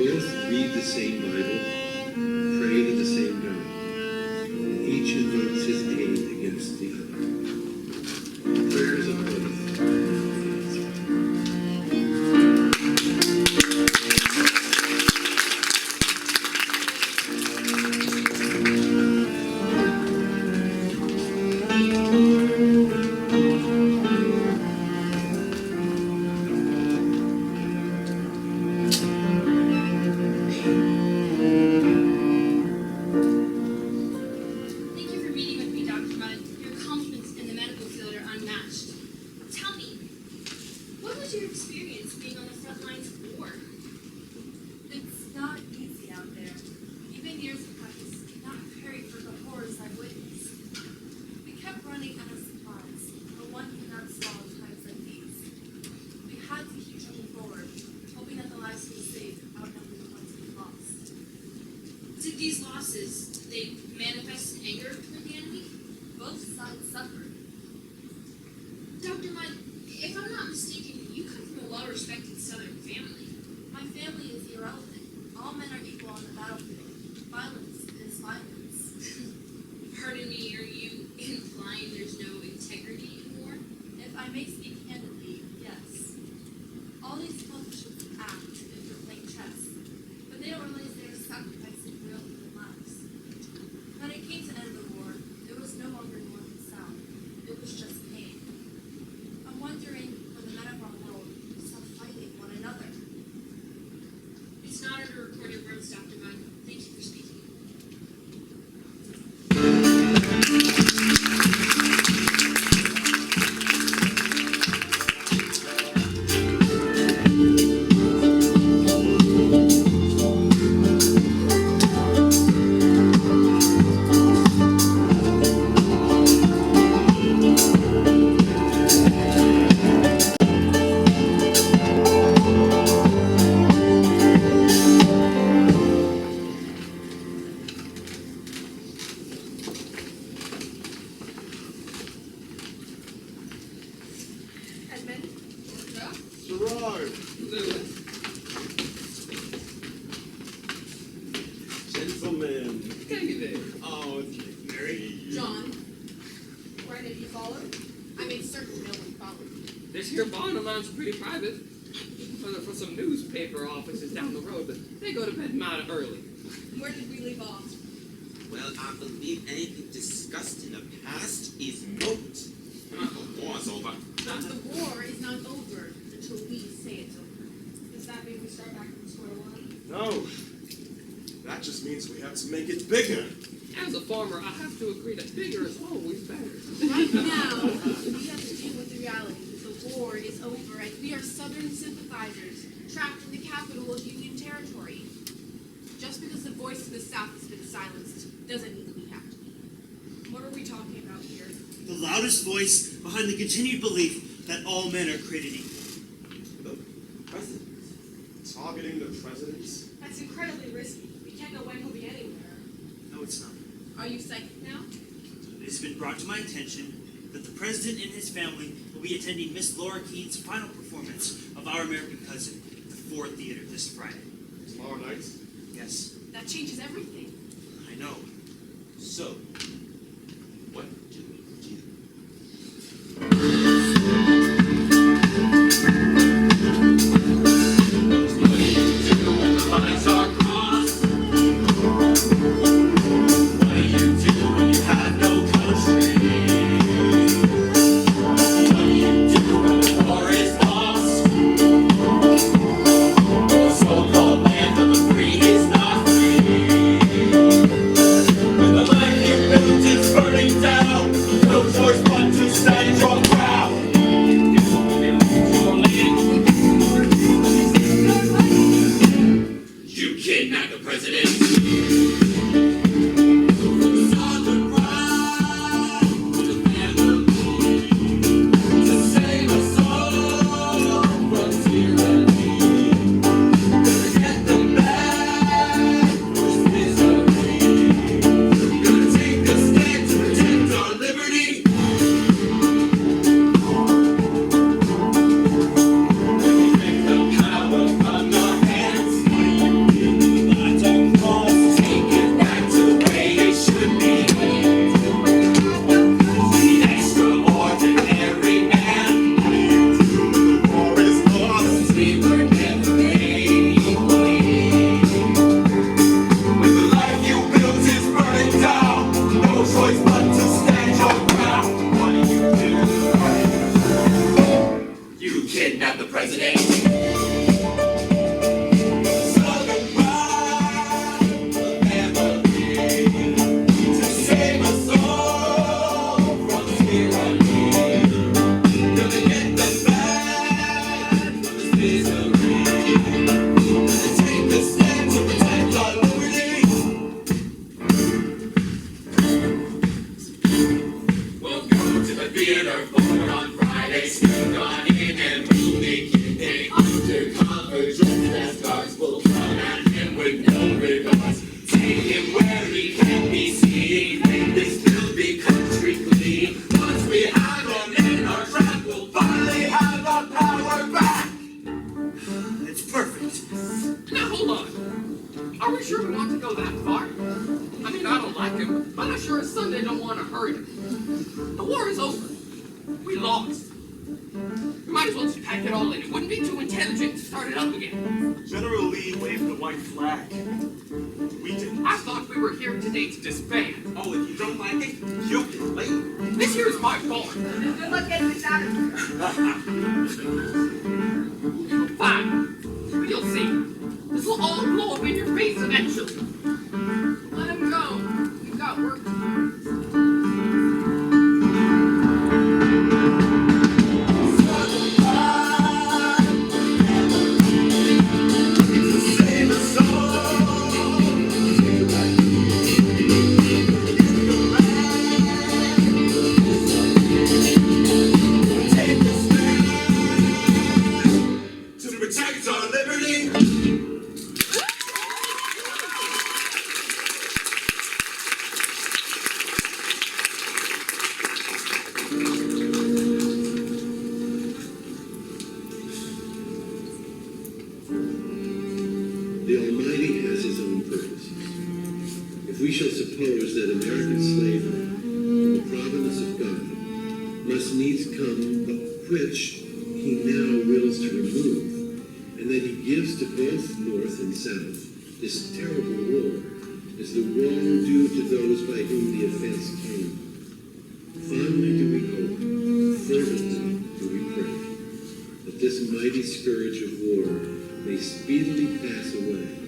[SPEAKER 7] Both read the same Bible, pray to the same God, and each invokes his aid against the other. Prayers of both.
[SPEAKER 5] would suffer.
[SPEAKER 15] Dr. Mudd, if I'm not mistaken, you come from a well-respected Southern family.
[SPEAKER 5] My family is irrelevant. All men are equal on the battlefield. Violence is violence.
[SPEAKER 15] Pardon me, are you implying there's no integrity in war?
[SPEAKER 5] If I may speak candidly, yes. All these politicians act if they're playing chess, but they don't realize they're sacrificing real human lives. When it came to end the war, it was no longer North and South. It was just pain. I'm wondering when the men of our world will stop fighting one another.
[SPEAKER 15] It's not under recorded words, Dr. Mudd. Thank you for speaking.
[SPEAKER 5] Edmund?
[SPEAKER 17] Gerard! Gentlemen. Oh, it's Mary.
[SPEAKER 2] John, where did you follow? I made certain no one followed.
[SPEAKER 10] This here bond amounts pretty private. For some newspaper offices down the road, but they go to bed mighty early.
[SPEAKER 2] Where did we leave off?
[SPEAKER 18] Well, I believe anything discussed in the past is moot. The war's over.
[SPEAKER 2] The war is not over until we say it's over. Does that mean we start back from square one?
[SPEAKER 17] No. That just means we have to make it bigger.
[SPEAKER 10] As a farmer, I have to agree that bigger is always better.
[SPEAKER 2] Right now, we have to deal with the reality. The war is over and we are Southern sympathizers, trapped in the capital of Union territory. Just because the voice of the South has been silenced doesn't mean we have to be. What are we talking about here?
[SPEAKER 6] The loudest voice behind the continued belief that all men are created equal.
[SPEAKER 17] The president. Targeting the presidents?
[SPEAKER 2] That's incredibly risky. We can't know when he'll be anywhere.
[SPEAKER 6] No, it's not.
[SPEAKER 2] Are you psychic now?
[SPEAKER 6] It has been brought to my attention that the president and his family will be attending Miss Laura Keene's final performance of Our American Cousin at the Ford Theater this Friday.
[SPEAKER 17] Tomorrow night?
[SPEAKER 6] Yes,
[SPEAKER 2] That changes everything.
[SPEAKER 6] I know.
[SPEAKER 18] So, what do we do?
[SPEAKER 10] Lines are crossed. What do you do when you have no country? What do you do when the war is lost? The so-called land of the free is not free. When the life you built is burning down, no choice but to stand your ground. You kidnapped the president. Southern pride for the family to save us all from tyranny. Gonna get them back for misery. Gonna take a stand to protect our liberty. Let me take the power from your hands. Take it back to the way it should be. The extraordinary man. The war is lost. We were never made equally. When the life you built is burning down, no choice but to stand your ground. What do? You kidnapped the president. Southern pride, the family, to save us all from tyranny. Gonna get them back from this misery. Gonna take a stand to protect our liberty. Welcome to the theater for on Friday. Sneak on in and we'll make it day. Undercover dressed as guards will come at him with no regards. Take him where he can't be seen. Make this filthy country clean.
[SPEAKER 19] we sure we want to go that far? I mean, I don't like him, but I sure as Sunday don't want to hurt him. The war is over. We lost. We might as well just pack it all in. It wouldn't be too intelligent to start it up again.
[SPEAKER 20] General Lee waved the white flag. We didn't.
[SPEAKER 19] I thought we were here today to disband.
[SPEAKER 18] Oh, if you don't like it, you can leave.
[SPEAKER 19] This here's my farm.
[SPEAKER 5] Good luck getting this out of here.
[SPEAKER 19] Fine. You'll see. This will all blow up in your face eventually. Let him go. We've got work to do.
[SPEAKER 20] To protect our liberty.
[SPEAKER 7] The Almighty has his own purposes. If we shall suppose that American slavery in the providence of God must needs come, but which he now wills to remove, and that he gives to both North and South this terrible war, is the wrong due to those by whom the offense came. Fondly do we hope, fervently do we pray, that this mighty scourge of war may speedily pass away.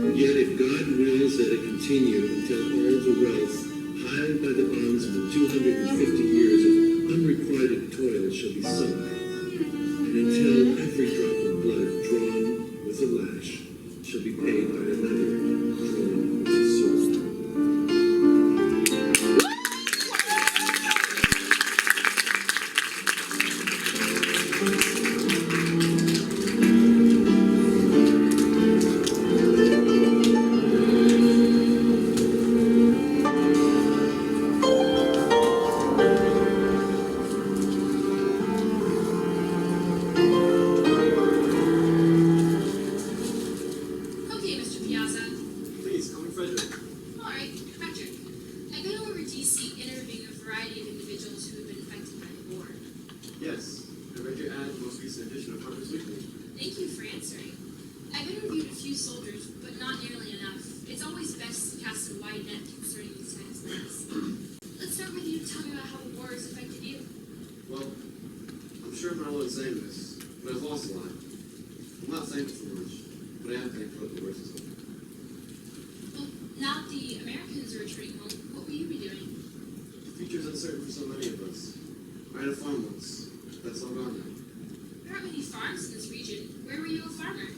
[SPEAKER 7] Yet if God wills that it continue until all the wealth piled by the bondsman 250 years of unrequited toil shall be sunk, and until every drop of blood drawn with a lash shall be paid by another drawn with a sword.
[SPEAKER 14] Okay, Mr. Piazza.
[SPEAKER 17] Please, call me Frederick.
[SPEAKER 14] All right, Patrick. I've been over DC interviewing a variety of individuals who have been affected by the war.
[SPEAKER 17] Yes, I read your ad in the most recent edition of Harper's Weekly.
[SPEAKER 14] Thank you for answering. I've interviewed a few soldiers, but not nearly enough. It's always best to cast a wide net concerning these kinds of things. Let's start with you. Tell me about how the war has affected you.
[SPEAKER 17] Well, I'm sure I'm not alone in saying this, but I've lost a lot. I'm not thankful for much, but I am thankful that the worst is over.
[SPEAKER 14] Well, now that the Americans are returning home, what will you be doing?
[SPEAKER 17] The future is uncertain for so many of us. I had a farm once. That's all gone now.
[SPEAKER 14] There aren't many farms in this region. Where were you a farmer?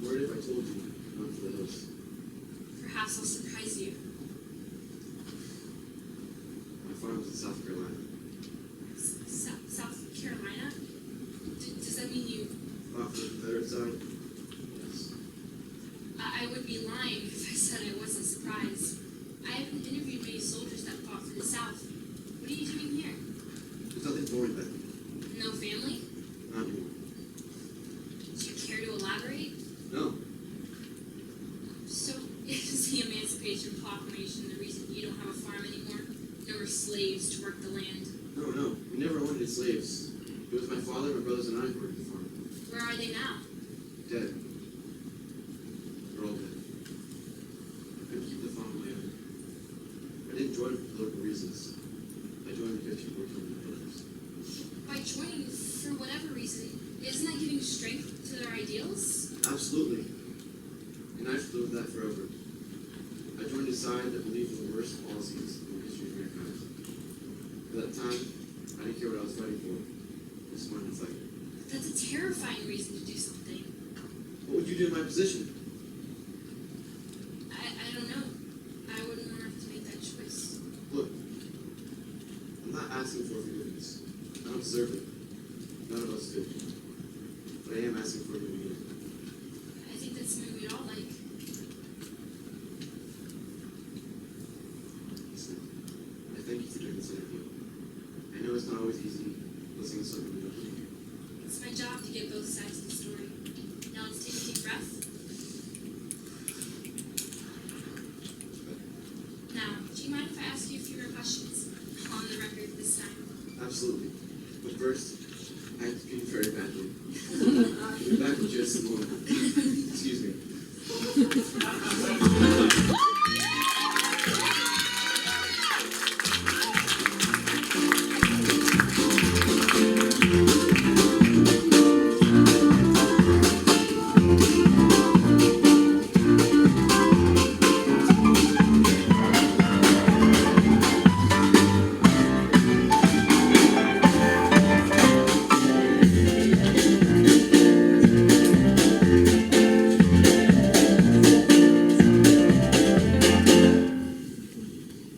[SPEAKER 17] Worried if I told you, not for the hills.
[SPEAKER 14] Perhaps I'll surprise you.
[SPEAKER 17] My farm was in South Carolina.
[SPEAKER 14] South Carolina? Does that mean you...
[SPEAKER 17] Off the Confederate side? Yes.
[SPEAKER 14] I would be lying if I said I wasn't surprised. I haven't interviewed many soldiers that fought for the South. What are you doing here?
[SPEAKER 17] There's nothing for me back.
[SPEAKER 14] No family?
[SPEAKER 17] Not anymore.
[SPEAKER 14] Do you care to elaborate?
[SPEAKER 17] No.
[SPEAKER 14] So, is the Emancipation Proclamation the reason you don't have a farm anymore? No more slaves to work the land?
[SPEAKER 17] No. We never wanted slaves. It was my father, my brothers, and I who worked the farm.
[SPEAKER 14] Where are they now?
[SPEAKER 17] Dead. They're all dead. I couldn't keep the farm on my own. I didn't join for political reasons. I joined because you worked with my brothers.
[SPEAKER 14] By joining for whatever reason, isn't that giving strength to their ideals?
[SPEAKER 17] Absolutely. And I should live with that forever. I joined a side that believed in the worst policies in the history of mankind. At that time, I didn't care what I was fighting for. I just wanted to fight.
[SPEAKER 14] That's a terrifying reason to do something.
[SPEAKER 17] What would you do in my position?
[SPEAKER 14] I don't know. I wouldn't want to have to make that choice.
[SPEAKER 17] Look, I'm not asking for forgiveness. I don't deserve it. None of us do. But I am asking for a new beginning.
[SPEAKER 14] I think that's something we'd all like.
[SPEAKER 17] Listen, I thank you for doing this interview. I know it's not always easy listening to something you don't believe.
[SPEAKER 14] It's my job to get both sides of the story. Now let's take a deep breath.
[SPEAKER 3] Do you mind if I ask you a few more questions on the record this time?
[SPEAKER 17] Absolutely. But first, I have to pee very badly. I'll be back in just a moment. Excuse me.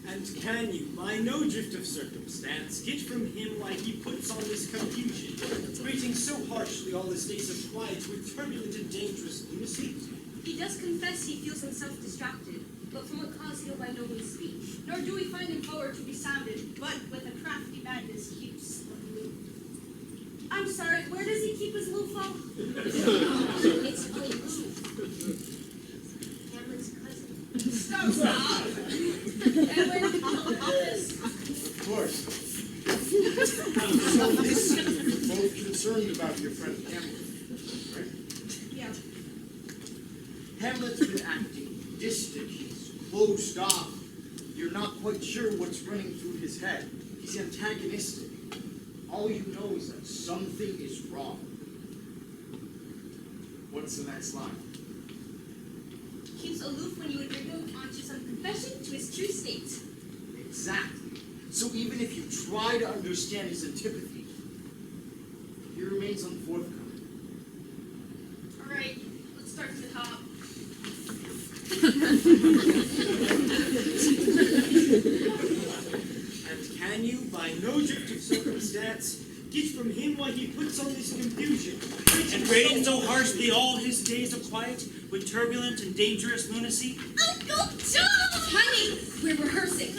[SPEAKER 20] And can you, by no drift of circumstance, get from him why he puts on this confusion, rating so harshly all his days of quiet with turbulent and dangerous lunacy?
[SPEAKER 5] He does confess he feels himself distracted, but from what cause he'll by no means speak. Nor do we find him forward to be sounded, but with a crafty madness keeps aloof. I'm sorry, where does he keep his loofah?
[SPEAKER 4] It's aloof. Hamlet's cousin.
[SPEAKER 5] Stop! And where did he keep the office?
[SPEAKER 21] Of course. So this, you're both concerned about your friend Hamlet, right?
[SPEAKER 5] Yeah.
[SPEAKER 21] Hamlet's been acting distant, he's closed off. You're not quite sure what's running through his head. He's antagonistic. All you know is that something is wrong. What's the next line?
[SPEAKER 5] Keeps aloof when you would bring him onto some confession to his true state.
[SPEAKER 21] Exactly. So even if you try to understand his antipathy, he remains unforthcoming.
[SPEAKER 5] Alright, let's start from the top.
[SPEAKER 20] And can you, by no drift of circumstance, get from him why he puts on this confusion,
[SPEAKER 6] And rating so harshly all his days of quiet with turbulent and dangerous lunacy?
[SPEAKER 5] Uncle John! Honey, we're rehearsing.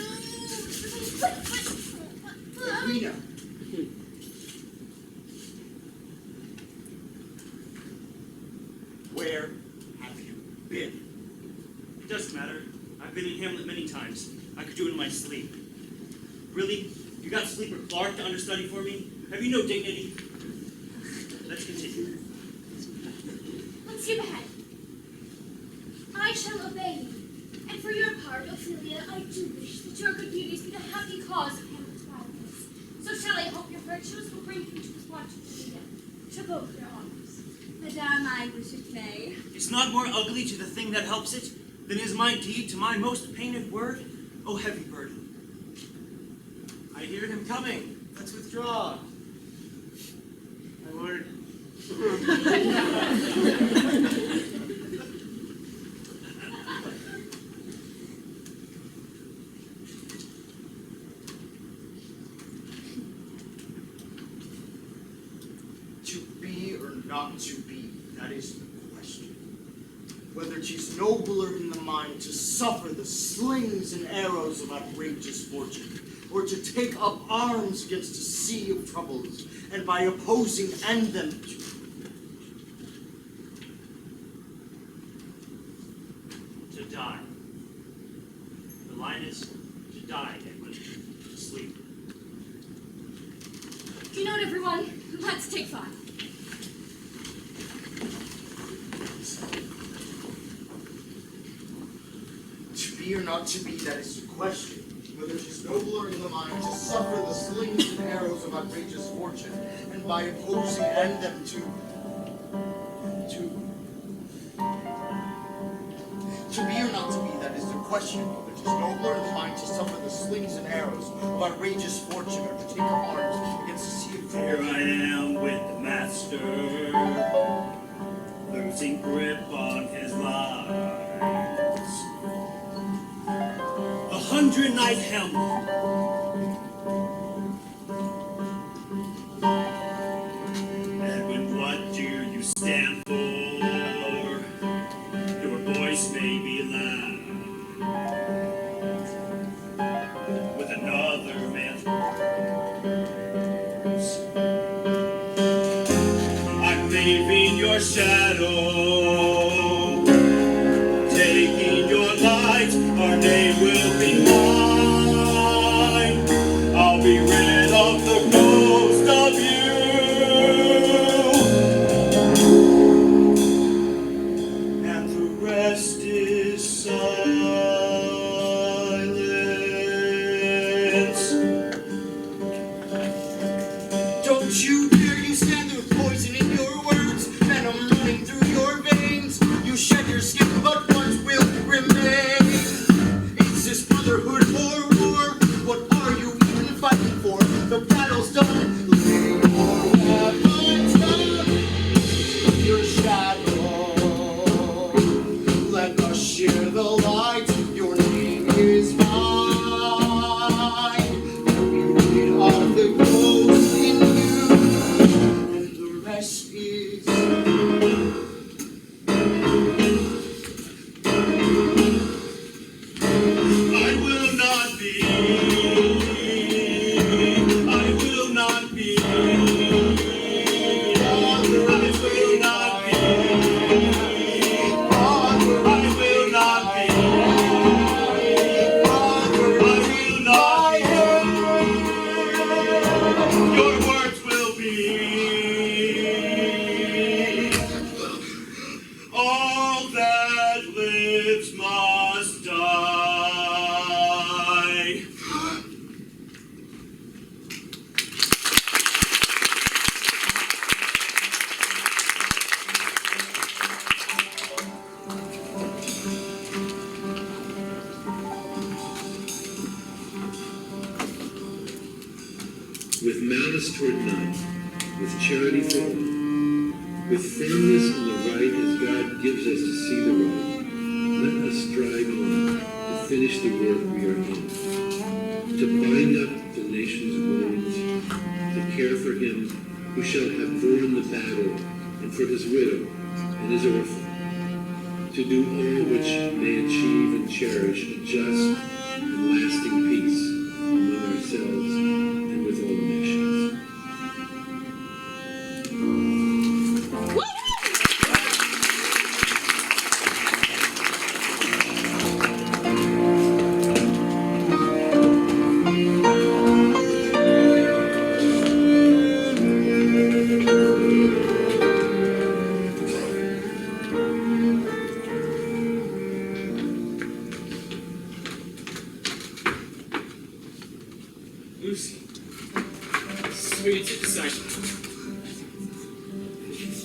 [SPEAKER 21] Rita, where have you been?
[SPEAKER 6] It doesn't matter. I've been in Hamlet many times. I could do it in my sleep. Really? You got Sleeper Clark to understudy for me? Have you no dignity? Let's continue.
[SPEAKER 4] Let's skip ahead. I shall obey you. And for your part, Ophelia, I do wish that your good beauties be the happy cause of Hamlet's gladness. So shall I hope your virtues will bring you to his watchful freedom, to both your honors.
[SPEAKER 5] Madame, I wish it may.
[SPEAKER 6] It's not more ugly to the thing that helps it than is my deed to my most painted word. O heavy burden.
[SPEAKER 12] I hear him coming. Let's withdraw. My lord.
[SPEAKER 21] To be or not to be, that is the question. Whether 'tis nobler in the mind to suffer the slings and arrows of outrageous fortune, or to take up arms against a sea of troubles, and by opposing end them
[SPEAKER 6] To die. The line is to die, Edwin. To sleep.
[SPEAKER 4] You know it, everyone. Let's take 5.
[SPEAKER 21] To be or not to be, that is the question. Whether 'tis nobler in the mind to suffer the slings and arrows of outrageous fortune, and by opposing end them to be or not to be, that is the question. Whether 'tis nobler in the mind to suffer the slings and arrows of outrageous fortune, or to take up arms against a sea of
[SPEAKER 6] Here
[SPEAKER 21] troubles.
[SPEAKER 6] I am with the master, losing grip on his lines. The 100-Knight Hamlet. Edwin, what do you stand for? Your voice may be loud, with another man's words. I'm leaving your shadow, taking your light, our name will be mine.
[SPEAKER 10] be rid of the ghost of you. And the rest is silence.
[SPEAKER 21] Don't you dare, you stand there with poison in your words, venom running through your veins. You shed your skin, but what will remain? Is this brotherhood or war? What are you even fighting for? The battle's done. Lay your weapons down. Your shadow. Let us share the light. Your name is mine. We rid of the ghost in you, and the rest is.
[SPEAKER 10] I will not be. I will not be. I will not be. I will not be. Your words will be all that lives must die.
[SPEAKER 7] With malice toward none, with charity for all, with firmness on the right as God gives us to see the right, let us strive on to finish the work we are in, to bind up the nation's wounds, to care for him who shall have borne the battle, and for his widow and his orphan, to do all which may achieve and cherish a just and lasting peace among ourselves and with all nations.
[SPEAKER 19] Lucy. Sweet succession.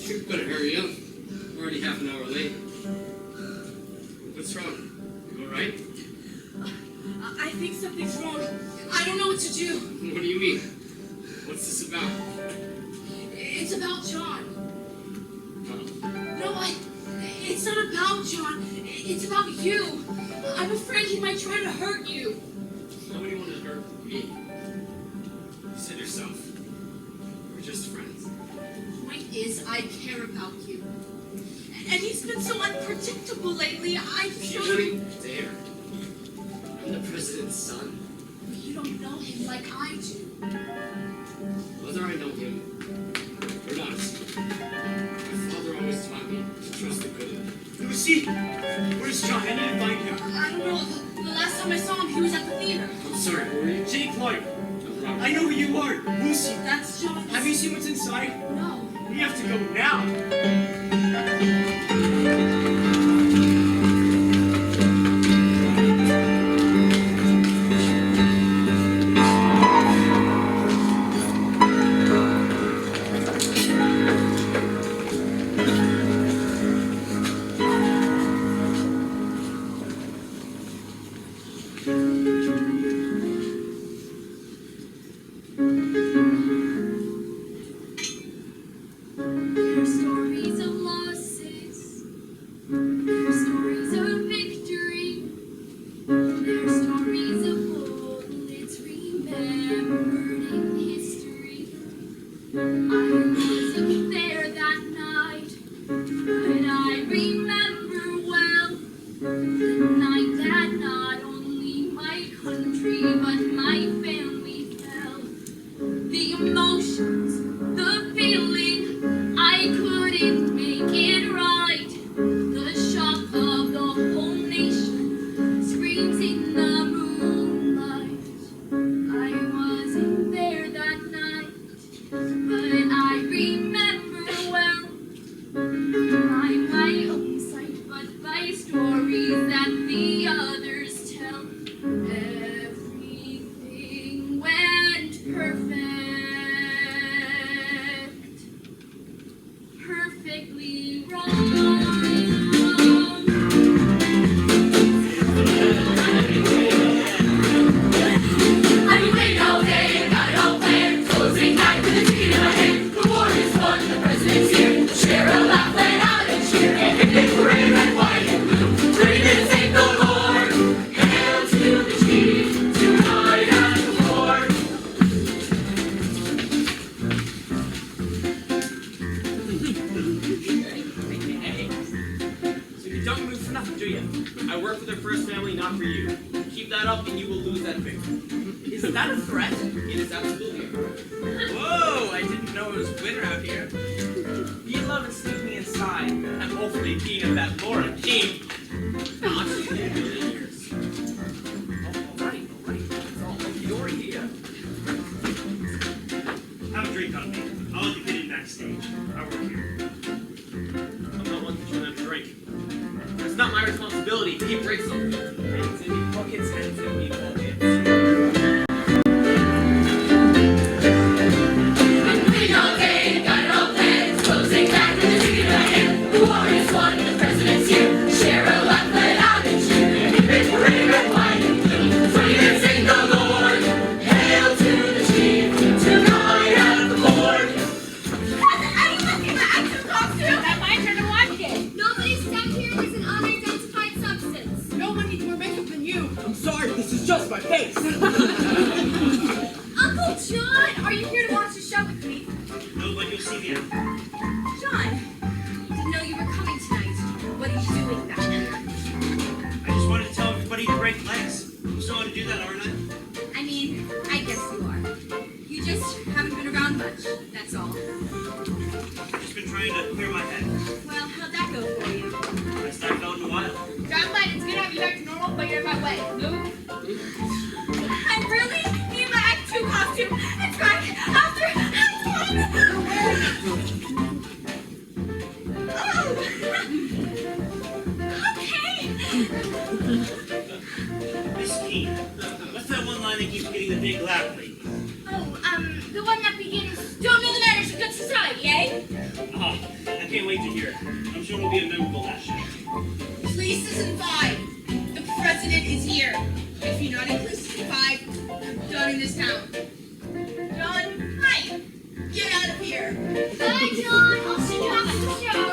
[SPEAKER 19] You better hurry up. We're already half an hour late. What's wrong? You alright?
[SPEAKER 2] I think something's wrong. I don't know what to do.
[SPEAKER 19] What do you mean? What's this about?
[SPEAKER 2] It's about John. No, it's not about John. It's about you. I'm afraid he might try to hurt you.
[SPEAKER 19] Nobody wanted to hurt me. You said yourself. We're just friends.
[SPEAKER 2] The point is, I care about you. And he's been so unpredictable lately. I
[SPEAKER 19] You
[SPEAKER 2] feel
[SPEAKER 19] wouldn't dare. I'm the president's son.
[SPEAKER 2] you don't know him like I do.
[SPEAKER 19] Whether I know him or not, my father always taught me to trust the good.
[SPEAKER 21] Lucy, where's John? I need to find him.
[SPEAKER 2] I don't know. The last time I saw him, he was at the theater.
[SPEAKER 19] I'm sorry, who are you?
[SPEAKER 21] Jake Lloyd.
[SPEAKER 19] I'm Robert.
[SPEAKER 21] I know who you are. Lucy,
[SPEAKER 2] That's John.
[SPEAKER 21] have you seen what's inside?
[SPEAKER 2] No.
[SPEAKER 21] We have to go now.
[SPEAKER 14] There's stories of losses. There's stories of victory. There's stories of bullets remembered in history. I wasn't there that night, but I remember well the night that not only my country but my family fell. The emotions, the feeling, I couldn't make it right. The shock of the whole nation screams in the moonlight. I wasn't
[SPEAKER 11] for you. Keep that up and you will lose that victory. Is that a threat? It is absolutely a threat. Whoa, I didn't know it was winter out here. You'd love to sneak me inside. I'm hopefully being at that Laura King. No, I'm just kidding. Years. All right. You're here.
[SPEAKER 6] Have a drink on me. I'll let you get in backstage. I work here.
[SPEAKER 11] I'm not one to turn them to drink. It's not my responsibility if he breaks something. Hands in me pockets, hands in me pockets.
[SPEAKER 9] We all day, got it all planned. Closing back with a ticket in my hand. The Warriors won, the president's here. Share a laugh, let out and cheer. Keep it parade, red, white, and blue. Swing and sing the Lord. Hail to the chief. Tonight at the board.
[SPEAKER 5] Has anyone seen my actual costume?
[SPEAKER 4] That's my turn to watch it. Nobody stepped here is an unidentified substance.
[SPEAKER 5] No one needs more makeup than you.
[SPEAKER 11] I'm sorry, this is just my face.
[SPEAKER 5] Uncle John, are you here to watch the show with me?
[SPEAKER 6] No, but you'll see me out.
[SPEAKER 5] John, didn't know you were coming tonight. What are you doing back here?
[SPEAKER 6] I just wanted to tell everybody to break legs. I'm still going to do that, aren't I?
[SPEAKER 5] I mean, I guess you are. You just haven't been around much, that's all.
[SPEAKER 6] I've just been trying to clear my head.
[SPEAKER 5] Well, how'd that go for you?
[SPEAKER 6] Best I've felt in a while.
[SPEAKER 5] John Biden's gonna have you back to normal, but you're in my way. Move. I really need my Act 2 costume. It's back after Act 1. Oh. Okay.
[SPEAKER 6] Miss Keene, what's that one line that keeps getting the big laugh lately?
[SPEAKER 4] Oh, the one that begins, don't know the manners of good society, eh?
[SPEAKER 6] Oh, I can't wait to hear it. I'm sure it'll be a memorable last show.
[SPEAKER 2] Please season 5. The president is here. If you're not in please season 5, you're done in this town. John, hi. Get out of here.
[SPEAKER 4] Bye, John. I'll see you after the show.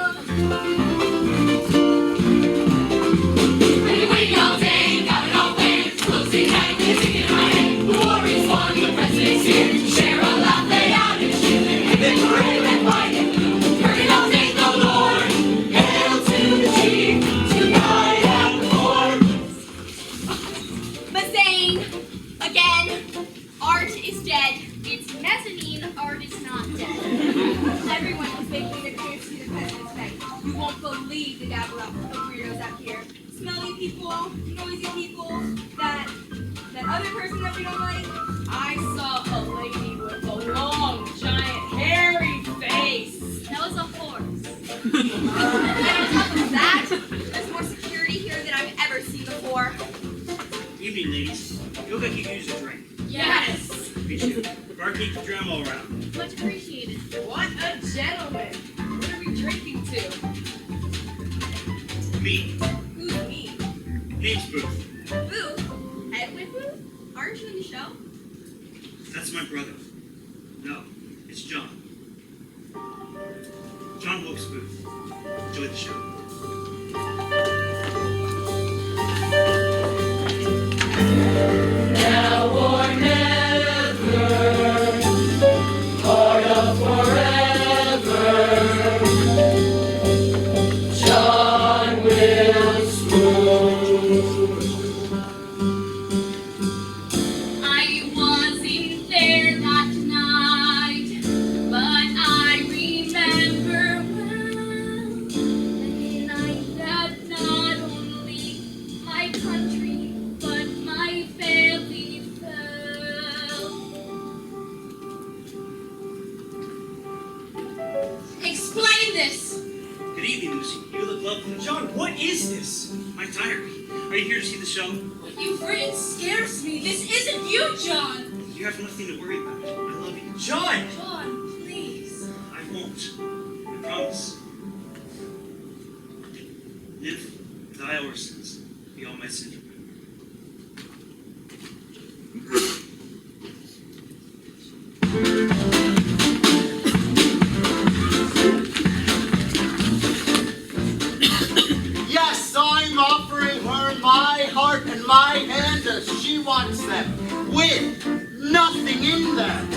[SPEAKER 9] Waiting all day, got it all planned. Closing night with a ticket in my hand. The Warriors won, the president's here. Share a laugh, lay out and cheer. Keep it parade, red, white, and blue. Working all day, the Lord. Hail to the chief. Tonight at the board.
[SPEAKER 4] Bazaine, again, art is dead. It's mezzanine, art is not dead.
[SPEAKER 5] Everyone is making a case to the president's bank. You won't believe the dabble of weirdos out here. Smelly people, noisy people, that other person that we don't like. I saw a lady with a long, giant, hairy face.
[SPEAKER 4] That was a horse.
[SPEAKER 5] And on top of that, there's more security here than I've ever seen before.
[SPEAKER 6] Evening, ladies. You look like you could use a drink.
[SPEAKER 5] Yes.
[SPEAKER 6] Me too. Barkeep, dram all around.
[SPEAKER 4] Much appreciated.
[SPEAKER 5] What a gentleman. What are we drinking to?
[SPEAKER 6] Me.
[SPEAKER 5] Who's me?
[SPEAKER 6] Name's Booth.
[SPEAKER 5] Boo? Edwin Boo? Aren't you in the show?
[SPEAKER 6] That's my brother. No, it's John. John Wilkes Booth. Enjoy the show.
[SPEAKER 9] Now or never, part of forever. John Wilkes Booth.
[SPEAKER 4] I wasn't there that night, but I remember well the night that not only my country but my family fell. Explain this.
[SPEAKER 6] Good evening, Lucy. You look lovely.
[SPEAKER 11] John, what is this?
[SPEAKER 6] My diary. Are you here to see the show?
[SPEAKER 4] What you've written scares me. This isn't you, John.
[SPEAKER 6] You have nothing to worry about. I love you.
[SPEAKER 11] John!
[SPEAKER 4] John, please.
[SPEAKER 6] I won't. I promise. Live, die, or sins. Be all my sins.
[SPEAKER 21] Yes, I'm offering her my heart and my hand as she wants them, with nothing in them.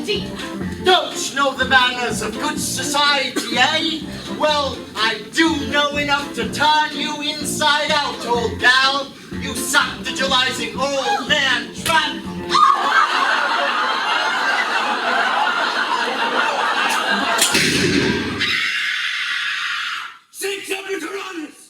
[SPEAKER 4] society.
[SPEAKER 21] Don't you know the manners of good society, eh? Well, I do know enough to turn you inside out, old gal. You subdigitalizing old man trap.
[SPEAKER 10] Six up your Tyrannus!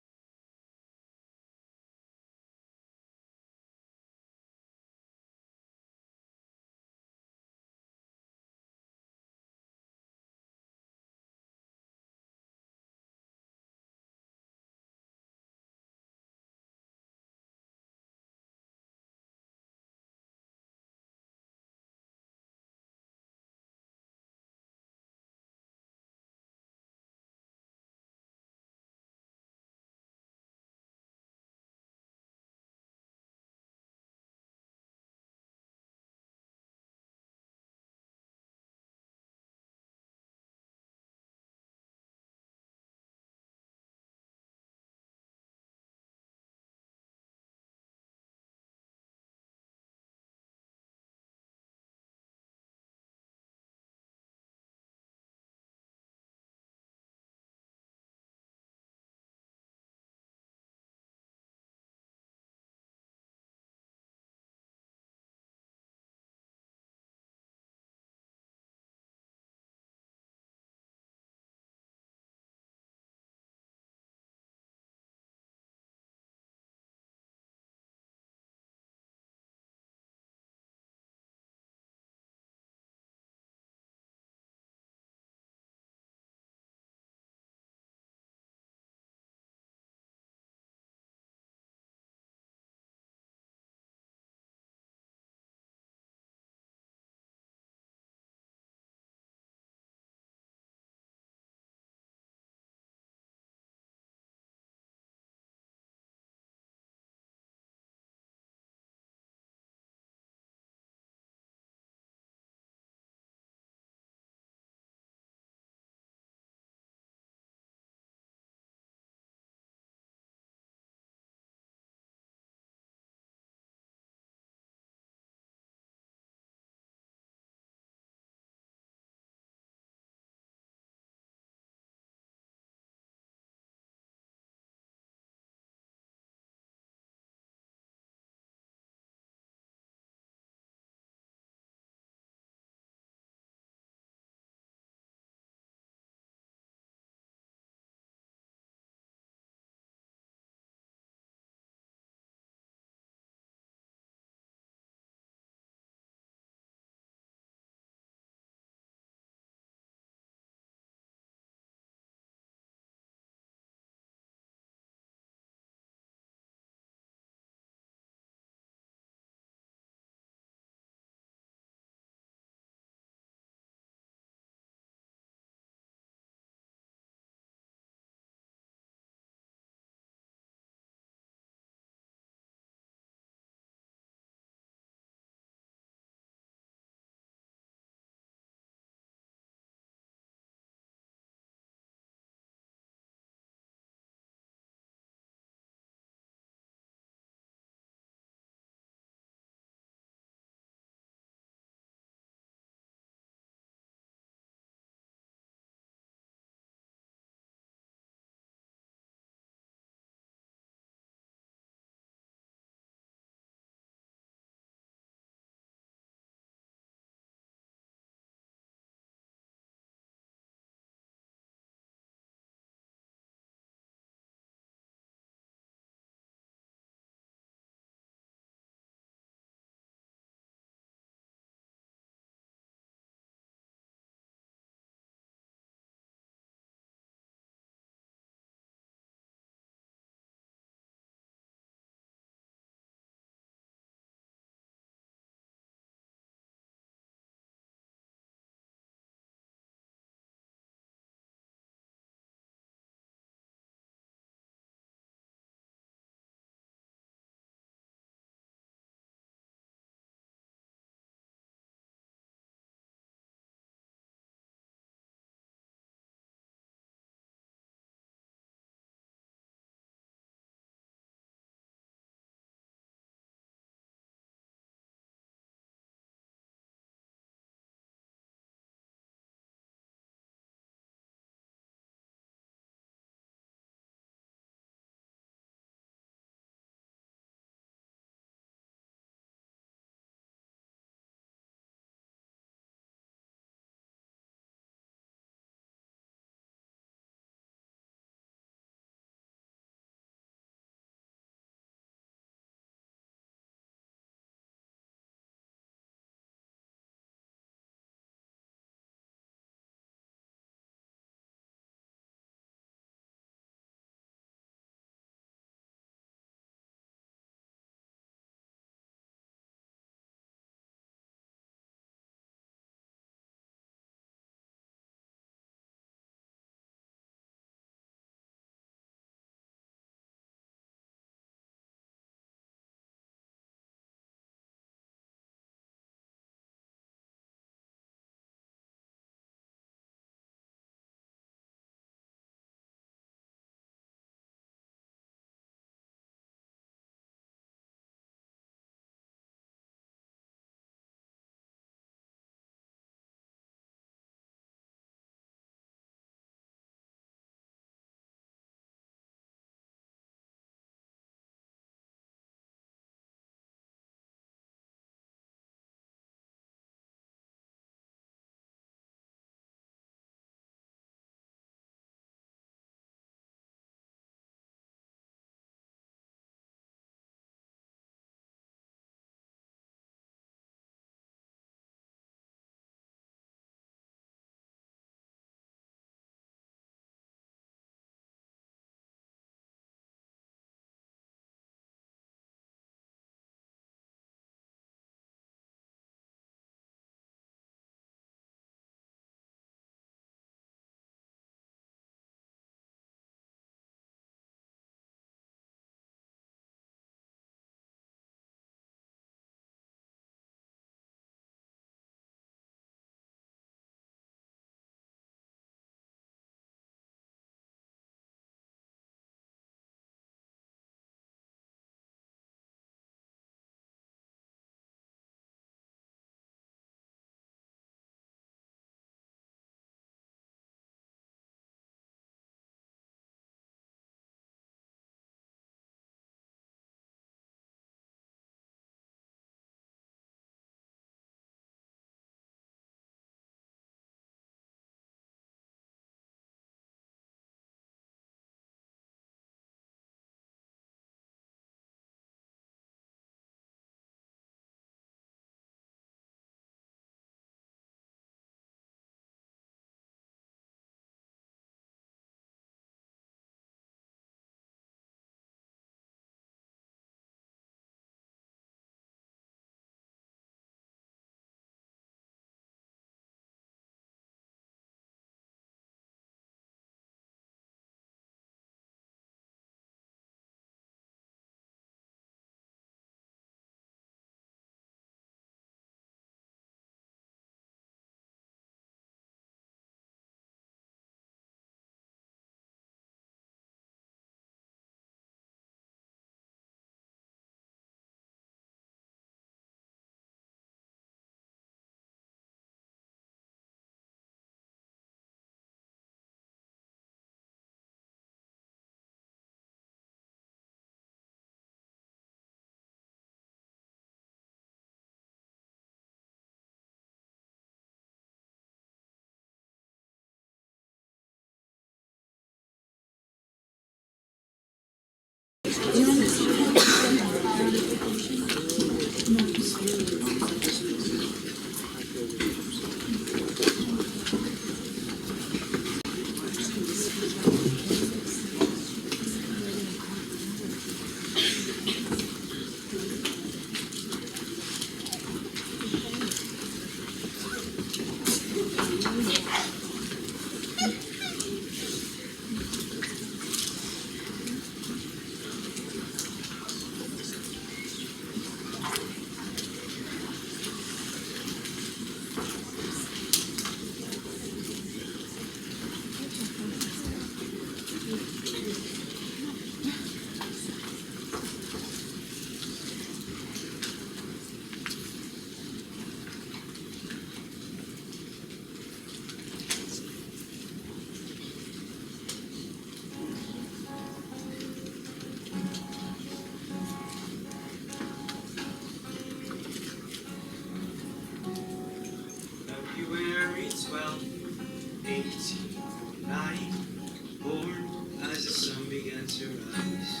[SPEAKER 12] 1809, born as the sun began to rise.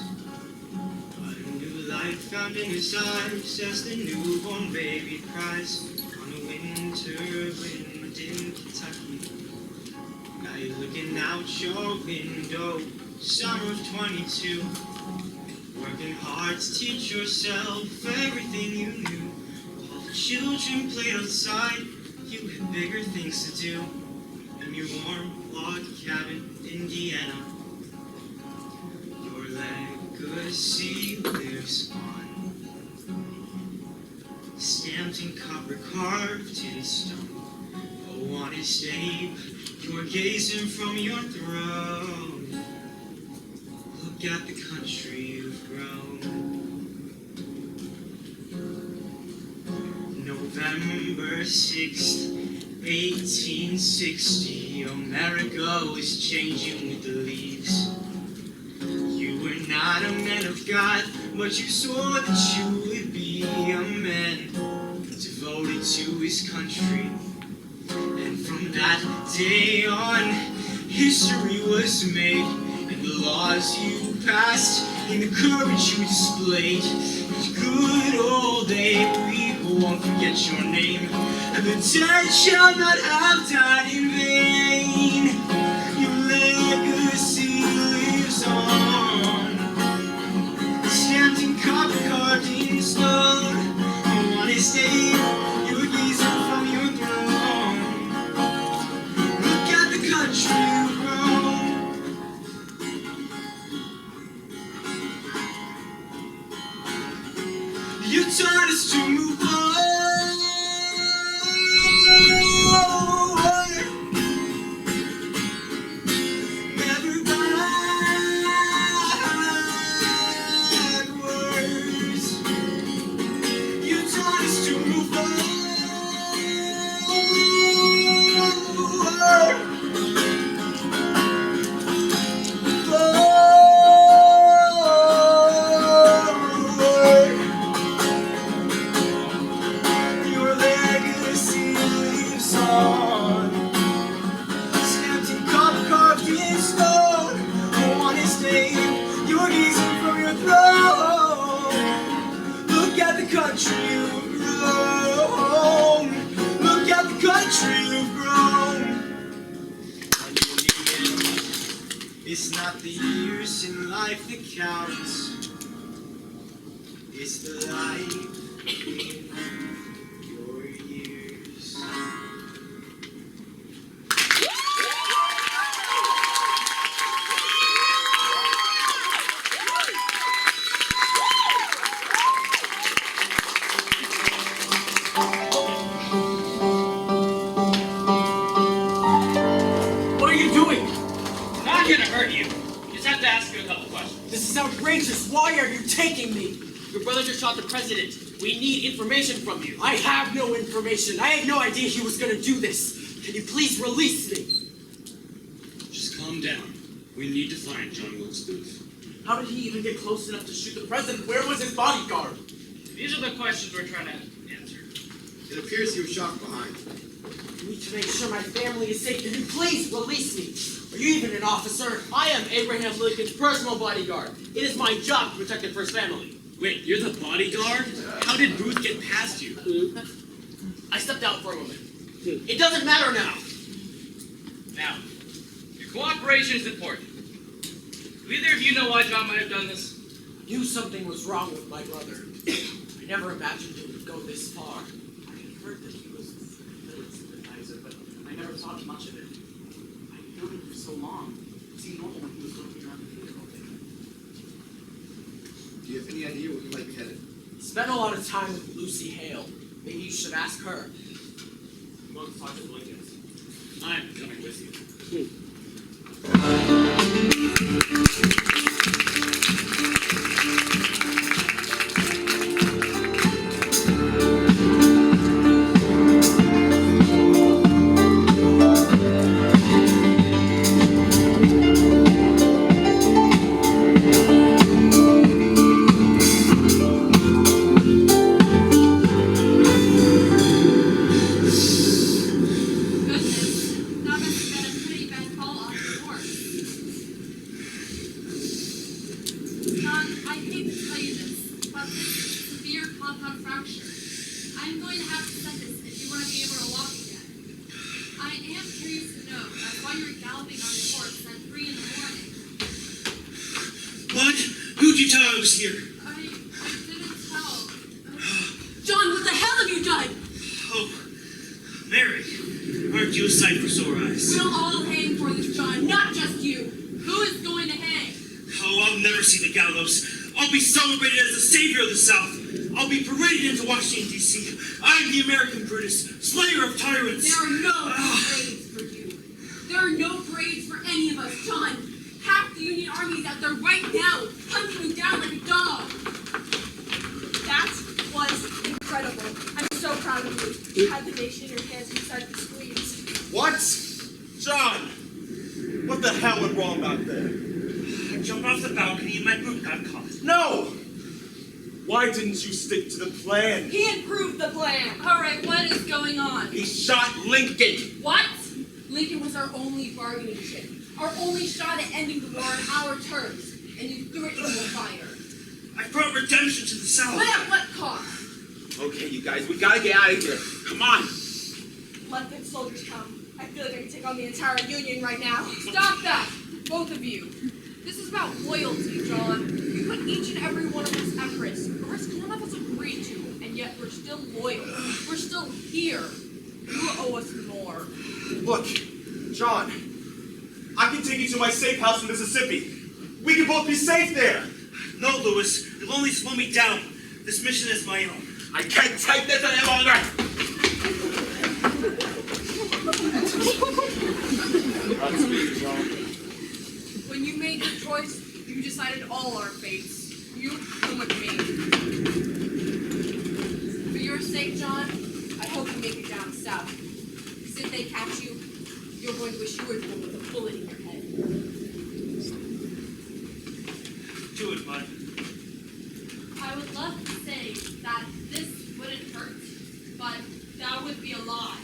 [SPEAKER 12] A new light found in his eyes as the newborn baby cries on a winter wind in Kentucky. Now you're looking out your window, summer of 22, working hard to teach yourself everything you knew. While the children played outside, you had bigger things to do. In your warm log cabin, Indiana, your legacy lives on, stamped in copper, carved in stone. Oh, honest Abe, you are gazing from your throne. Look at the country you've grown. November 6th, 1860, America was changing with the leaves. You were not a man of God, but you saw that you would be a man devoted to his country. And from that day on, history was made, and the laws you passed, and the courage you displayed. Each good old Abe, we won't forget your name, and the dead shall not have died in vain. Your legacy lives on, stamped in copper, carved in stone. Oh, honest Abe, you're gazing from your throne. Look at the country you've grown. You taught us to move on. Never backwards. You taught us to move Your legacy lives on, stamped in copper, carved in stone. Oh, honest Abe, you're gazing from your throne. Look at the country you've grown. Look at the country you've grown. And in the end, it's not the years in life that counts, it's the life in your years.
[SPEAKER 11] What are you doing?
[SPEAKER 16] Not gonna hurt you. Just have to ask you a couple questions.
[SPEAKER 11] This is outrageous. Why are you taking me? Your brother just shot the president. We need information from you. I have no information. I had no idea he was gonna do this. Can you please release me?
[SPEAKER 16] Just calm down. We need to find John Wilkes Booth.
[SPEAKER 11] How did he even get close enough to shoot the president? Where was his bodyguard?
[SPEAKER 16] These are the questions we're trying to answer.
[SPEAKER 17] It appears he was shot behind.
[SPEAKER 11] I need to make sure my family is safe. Can you please release me? Are you even an officer? I am Abraham Lincoln's personal bodyguard. It is my job to protect the first family.
[SPEAKER 16] Wait, you're the bodyguard? How did Booth get past you?
[SPEAKER 11] I stepped out for a moment. It doesn't matter now.
[SPEAKER 16] Now, your cooperation is important. Do either of you know why John might have done this?
[SPEAKER 11] I knew something was wrong with my brother. I never imagined it would go this far.
[SPEAKER 8] I had heard that he was a villain sympathizer, but I never thought much of it. I'd known him for so long. It seemed normal when he was looking around the theater all day.
[SPEAKER 17] Do you have any idea where he might be headed?
[SPEAKER 11] Spent a lot of time with Lucy Hale. Maybe you should ask her.
[SPEAKER 16] I'm going to talk to Lincoln's. I'm coming with you.
[SPEAKER 5] Goodness, not much better
[SPEAKER 2] No, that's why you were galloping on your horse at 3 in the morning.
[SPEAKER 6] What? Who'd you tell I was here?
[SPEAKER 2] I didn't tell.
[SPEAKER 14] John, what the hell have you done?
[SPEAKER 6] Oh, Mary, aren't you a sight for sore eyes?
[SPEAKER 14] We'll all hang for this, John, not just you. Who is going to hang?
[SPEAKER 6] Oh, I'll never see the gallows. I'll be celebrated as the savior of the South. I'll be paraded into Washington, D.C. I'm the American Brutus, slayer of tyrants.
[SPEAKER 14] There are no parades for you. There are no parades for any of us, John. Half the Union Army is out there right now, hunting you down like a dog.
[SPEAKER 5] That was incredible. I'm so proud of you. You had the nation in your hands and decided to squeeze.
[SPEAKER 21] What? John! What the hell went wrong back there?
[SPEAKER 6] I jumped off the balcony and my boot got caught.
[SPEAKER 21] No! Why didn't you stick to the plan?
[SPEAKER 5] He improved the plan.
[SPEAKER 14] All right, what is going on?
[SPEAKER 21] He shot Lincoln!
[SPEAKER 14] What? Lincoln was our only bargaining chip, our only shot at ending the war on our terms, and you threw it into the fire.
[SPEAKER 6] I brought redemption to the South.
[SPEAKER 14] But at what cost?
[SPEAKER 11] Okay, you guys, we gotta get out of here. Come on.
[SPEAKER 5] Let good soldiers come. I feel like I can take on the entire Union right now.
[SPEAKER 2] Stop that, both of you. This is about loyalty, John. You put each and every one of us at risk. A risk none of us agreed to, and yet we're still loyal. We're still here. You owe us more.
[SPEAKER 21] Look, John, I can take you to my safe house in Mississippi. We can both be safe there.
[SPEAKER 6] No, Lewis, you'll only slow me down. This mission is my own.
[SPEAKER 11] I can't take this any longer.
[SPEAKER 21] Godspeed, John.
[SPEAKER 2] When you made your choice, you decided all our fates. You come with me. For your sake, John, I hope you make it down south. Because if they catch you, you're going to wish you were the one with a bullet in your head.
[SPEAKER 6] Do it, bud.
[SPEAKER 2] I would love to say that this wouldn't hurt, but that would be a lie.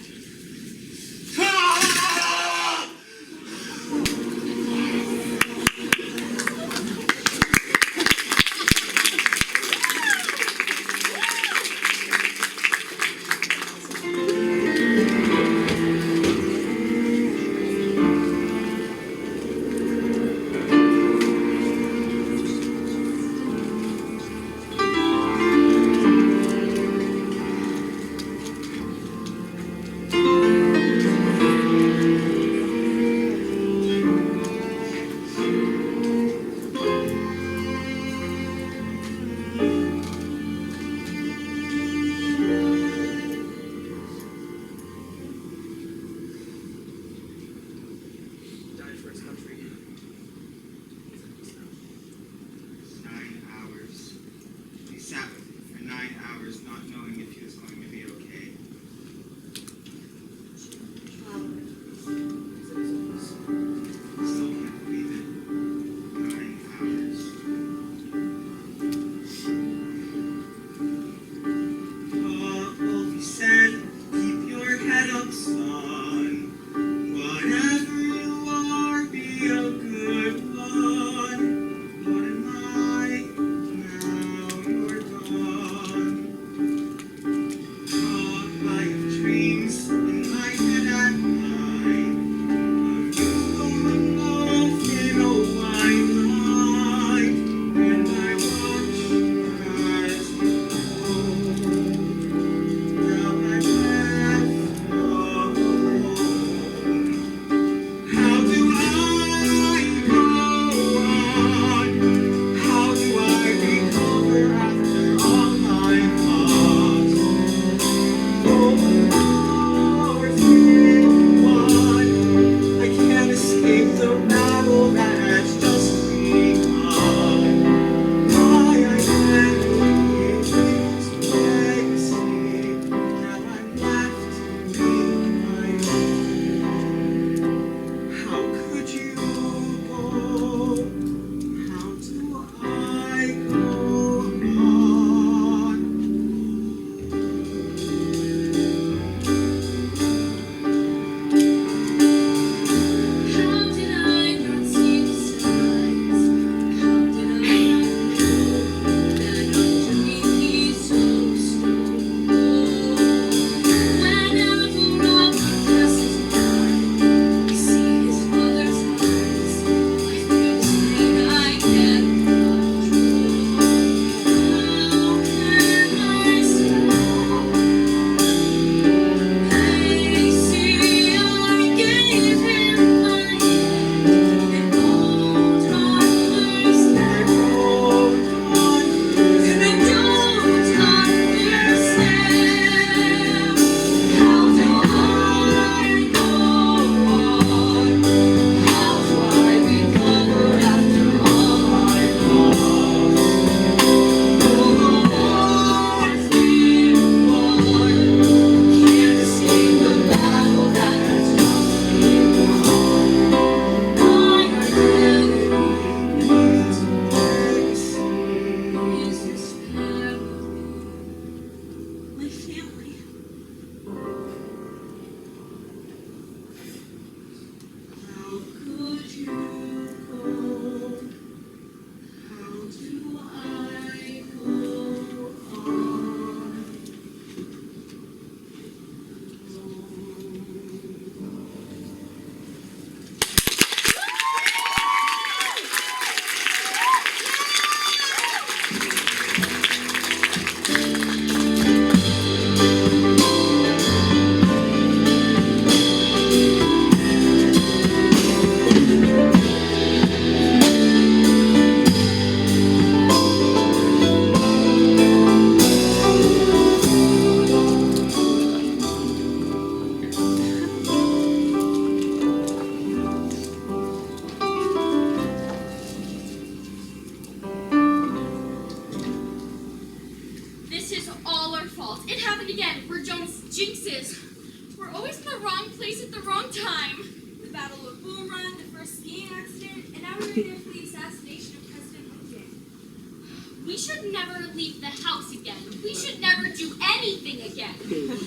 [SPEAKER 4] should never leave the house again. We should never do anything again.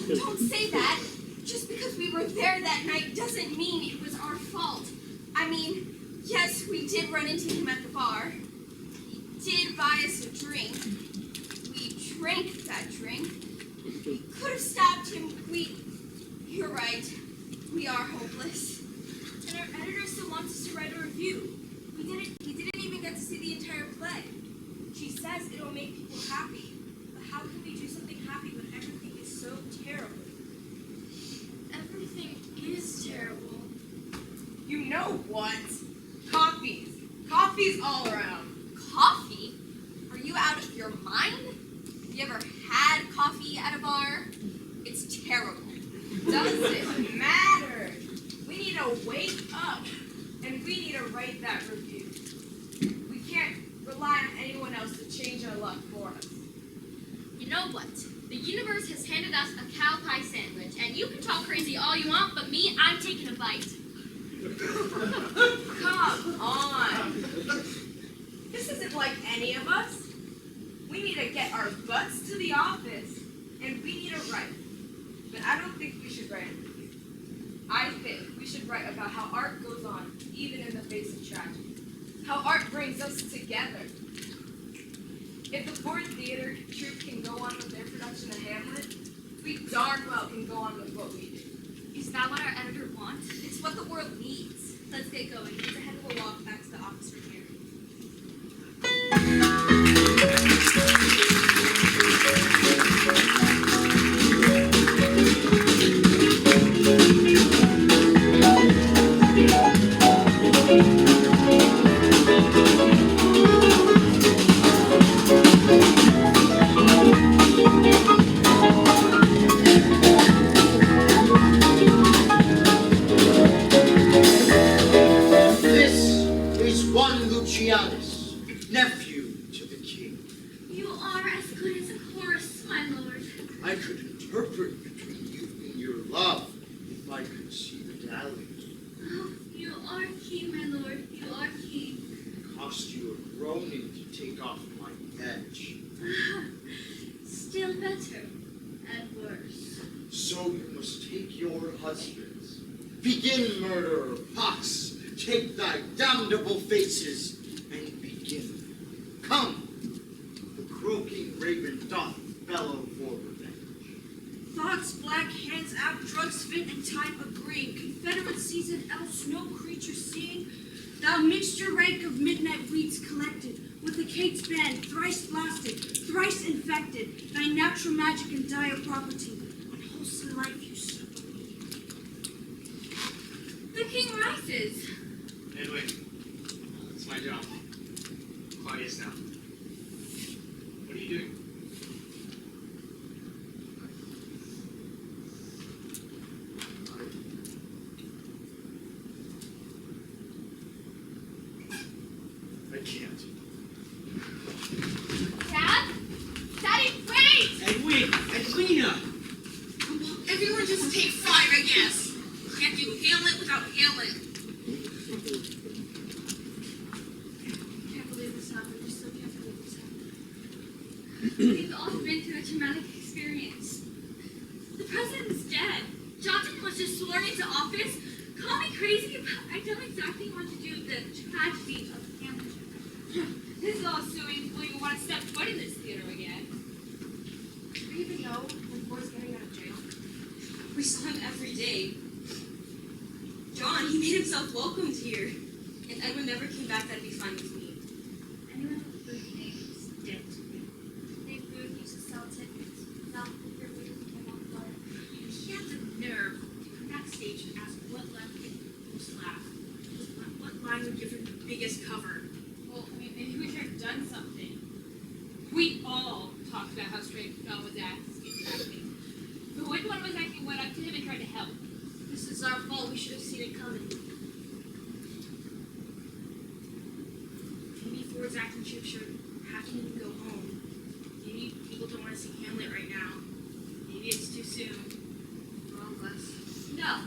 [SPEAKER 5] Don't say that. Just because we were there that night doesn't mean it was our fault. I mean, yes, we did run into him at the bar. He did buy us a drink. We drank that drink. We could have stabbed him. You're right. We are hopeless. And our editor still wants us to write a review. We didn't even get to see the entire play. She says it'll make people happy. But how can we do something happy when everything is so terrible?
[SPEAKER 4] Everything is terrible.
[SPEAKER 5] You know what? Coffees. Coffees all around. Coffee? Are you out of your mind? Have you ever had coffee at a bar? It's terrible. Doesn't matter. We need to wake up, and we need to write that review. We can't rely on anyone else to change our luck for us.
[SPEAKER 4] You know what? The universe has handed us a cow pie sandwich, and you can talk crazy all you want, but me, I'm taking a bite.
[SPEAKER 5] Come on. This isn't like any of us. We need to get our butts to the office, and we need to write. But I don't think we should write a review. I think we should write about how art goes on, even in the face of tragedy. How art brings us together. If the Ford Theater troupe can go on with their production of Hamlet, we darn well can go on with what we do.
[SPEAKER 4] Is that what our editor wants?
[SPEAKER 5] It's what the world needs.
[SPEAKER 4] Let's get going. It's a heck of a walk back to the office from here.
[SPEAKER 21] Nephew to the king.
[SPEAKER 4] You are as good as a chorus, my lord.
[SPEAKER 21] I could interpret between you and your love if I could see the dialect.
[SPEAKER 4] Oh, you are king, my lord. You are king.
[SPEAKER 21] It cost you a groaning to take off my edge.
[SPEAKER 4] Still better and worse.
[SPEAKER 21] So you must take your husbands. Begin, murderer, pox. Take thy damnable faces and begin. Come. The croaking raven doth bellow for revenge.
[SPEAKER 13] Thoughts, black hands out, drugs fit and time agreeing. Confederacies and else no creature seeing. Thou mixture rank of midnight weeds collected, with the cake's band thrice blasted, thrice infected, thy natural magic and dire property, unwholesome life you so believe.
[SPEAKER 5] The king rises.
[SPEAKER 16] Edwin, it's my job. Claudius now. What are you doing?
[SPEAKER 21] I can't.
[SPEAKER 4] Dad? Daddy, wait!
[SPEAKER 6] Edwin! Edwina!
[SPEAKER 15] Everyone just take 5, I guess. Can't do Hamlet without Hamlet.
[SPEAKER 4] Can't believe this happened. I still can't believe this happened. We've all been through a traumatic experience. The president's dead. Johnson was just sworn into office. Call me crazy, but I don't exactly want to do the tragedy of Hamlet.
[SPEAKER 5] This is all assuming we'll even want to step foot in this theater again. Do we even know when Ford's getting out of jail?
[SPEAKER 15] We saw him every day. John, he made himself welcomed here. If Edwin never came back, that'd be fine with me.
[SPEAKER 4] Anyone with Booth name is dead to me. Dave Booth used to sell tickets. Not the privilege came on blood. He had the nerve to come backstage and ask what left him most laugh. What line would give him the biggest cover?
[SPEAKER 2] Well, I mean, maybe we should have done something. We all talked about how straight Bell was acting. But which one of us actually went up to him and tried to help?
[SPEAKER 4] This is our fault. We should have seen it coming. Maybe Ford's acting chip should have him go home. Maybe people don't want to see Hamlet right now. Maybe it's too soon. Wrong us. No,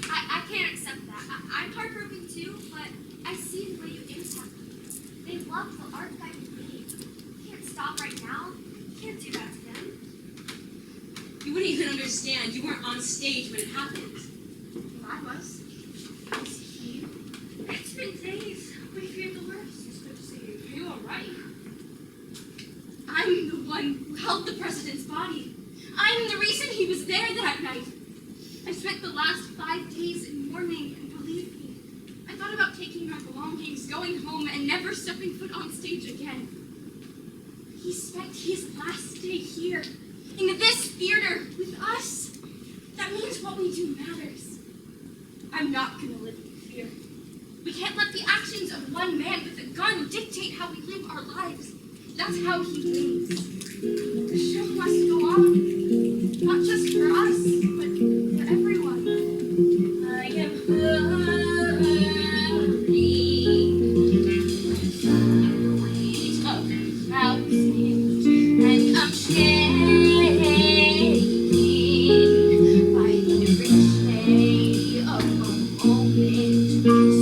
[SPEAKER 4] I can't accept that. I'm heartbroken too, but I see the way you impact people. They love the art that you made. You can't stop right now? You can't do that to him.
[SPEAKER 15] You wouldn't even understand. You weren't on stage when it happened.
[SPEAKER 4] I was. Was he? It's been days. We feared the worst. It's good to see you.
[SPEAKER 15] Are you alright?
[SPEAKER 4] I'm the one who held the president's body. I'm the reason he was there that night. I spent the last 5 days in mourning, and believe me, I thought about taking my belongings, going home, and never stepping foot on stage again. He spent his last day here, in this theater, with us. That means what we do matters. I'm not gonna live in fear. We can't let the actions of one man with a gun dictate how we live our lives. That's how he wins. The show must go on. Not just for us, but for everyone.
[SPEAKER 14] I am hurting. Weight of thousands, and I'm shaking by the ricochet of a moment.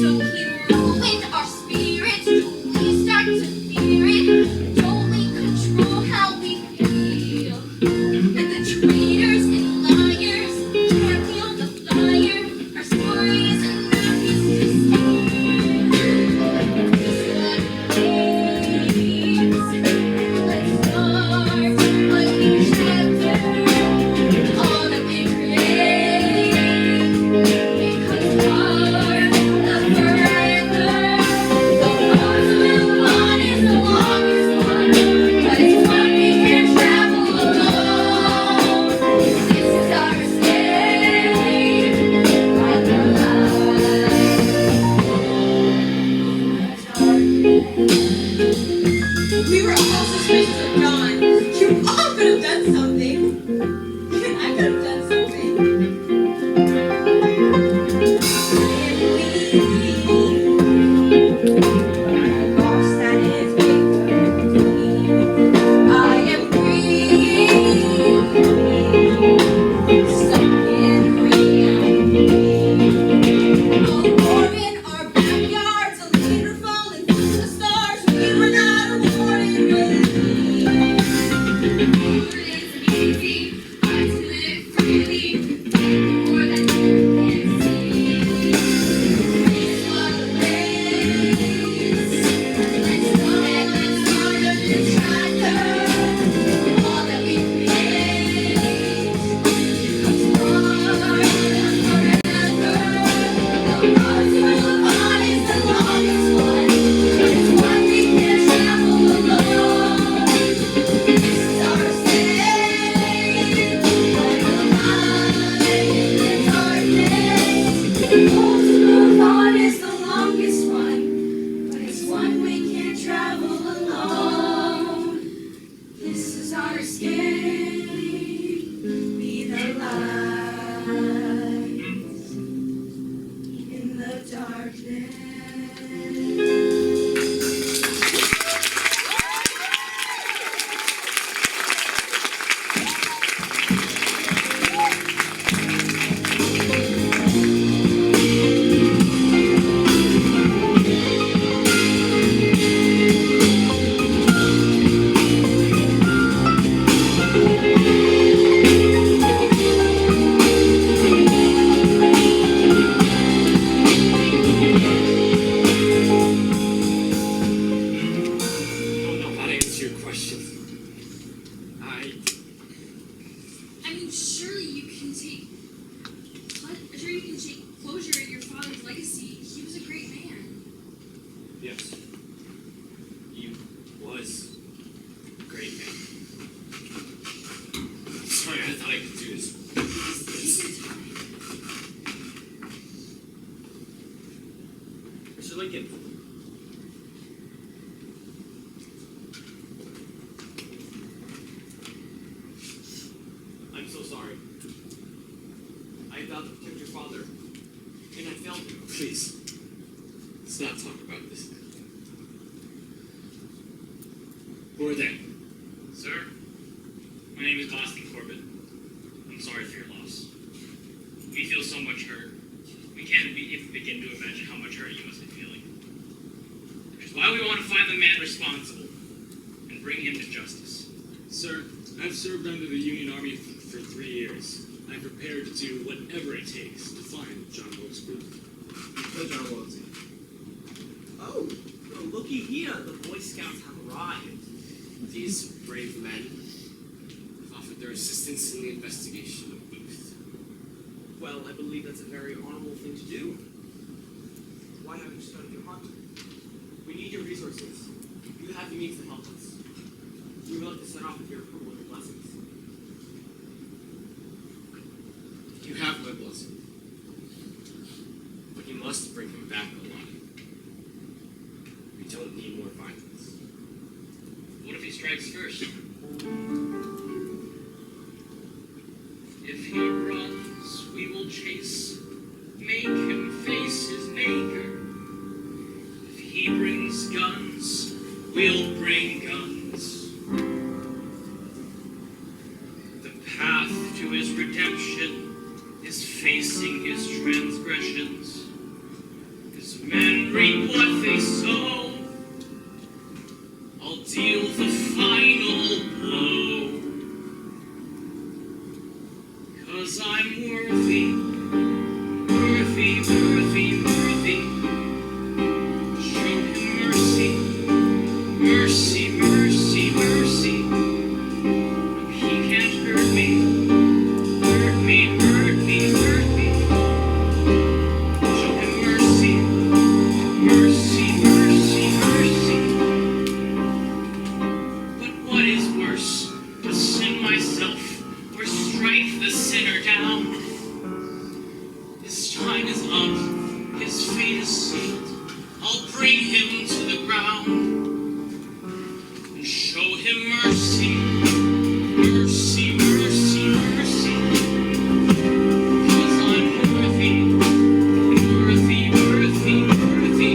[SPEAKER 14] So he ruined our spirits. Don't we start to fear it? Don't we control how we feel? And the traitors and liars can't feel the fire. Our stories and our histories let's start a new chapter. All that we create becomes part of forever. The ones we'll want is the longest one, but it's one we can't travel alone. This is our escape by the light.
[SPEAKER 15] We were all suspicious of John. You all could have done something. Even I could have done something.
[SPEAKER 14] Lost that is I am breathing, stuck in reality.
[SPEAKER 15] A war in our backyards, a leader falling from the stars. We were not awarded relief.
[SPEAKER 4] It isn't easy to live freely, more than you can see. It's what a race. Let's go and let's start a new chapter. All that we create becomes part of forever. The road to move on is the longest one, but it's one we can't travel alone. This is our escape by the light in the darkness. The road to move on is the longest one, but it's one we can't travel alone. This is our escape. Be the light in the darkness.
[SPEAKER 10] I don't know how to answer your question.
[SPEAKER 3] I mean, surely you can take closure in your father's legacy. He was a great man.
[SPEAKER 10] Yes. He was a great man. Sorry, I thought I could do this.
[SPEAKER 3] Take your time.
[SPEAKER 10] Mr. Lincoln. I'm so sorry. I vowed to protect your father, and I failed you. Please, let's not talk about this. Who are they?
[SPEAKER 16] Sir, my name is Boston Corbett. I'm sorry for your loss. We feel so much hurt. We can't even begin to imagine how much hurt you must be feeling. Which is why we want to find the man responsible and and bring him to justice.
[SPEAKER 1] Sir, I've served under the Union Army for 3 years. I'm prepared to do whatever it takes to find John Wilkes Booth.
[SPEAKER 11] John Wilkes. Oh, well, looky here. The Boy Scouts have arrived.
[SPEAKER 10] These brave men have offered their assistance in the investigation of Booth.
[SPEAKER 11] Well, I believe that's a very honorable thing to do. Why haven't you started your hunt? We need your resources. You have the means to help us. We would like to set off with your approval and your blessings.
[SPEAKER 10] You have my blessing. But you must bring him back alive. We don't need more violence.
[SPEAKER 16] What if he strikes first? If he runs, we will chase. Make him face his maker. If he brings guns, we'll bring guns. The path to his redemption is facing his transgressions. His men reap what they sow. I'll deal the final blow. 'Cause I'm worthy, worthy, worthy, worthy. Show him mercy, mercy, mercy, mercy. He can't hurt me, hurt me, hurt me, hurt me. Show him mercy, mercy, mercy, mercy. But what is worse, to sin myself or strike the sinner down? His time is up, his fate is sealed. I'll bring him to the ground and show him mercy, mercy, mercy, mercy. 'Cause I'm worthy, worthy, worthy, worthy.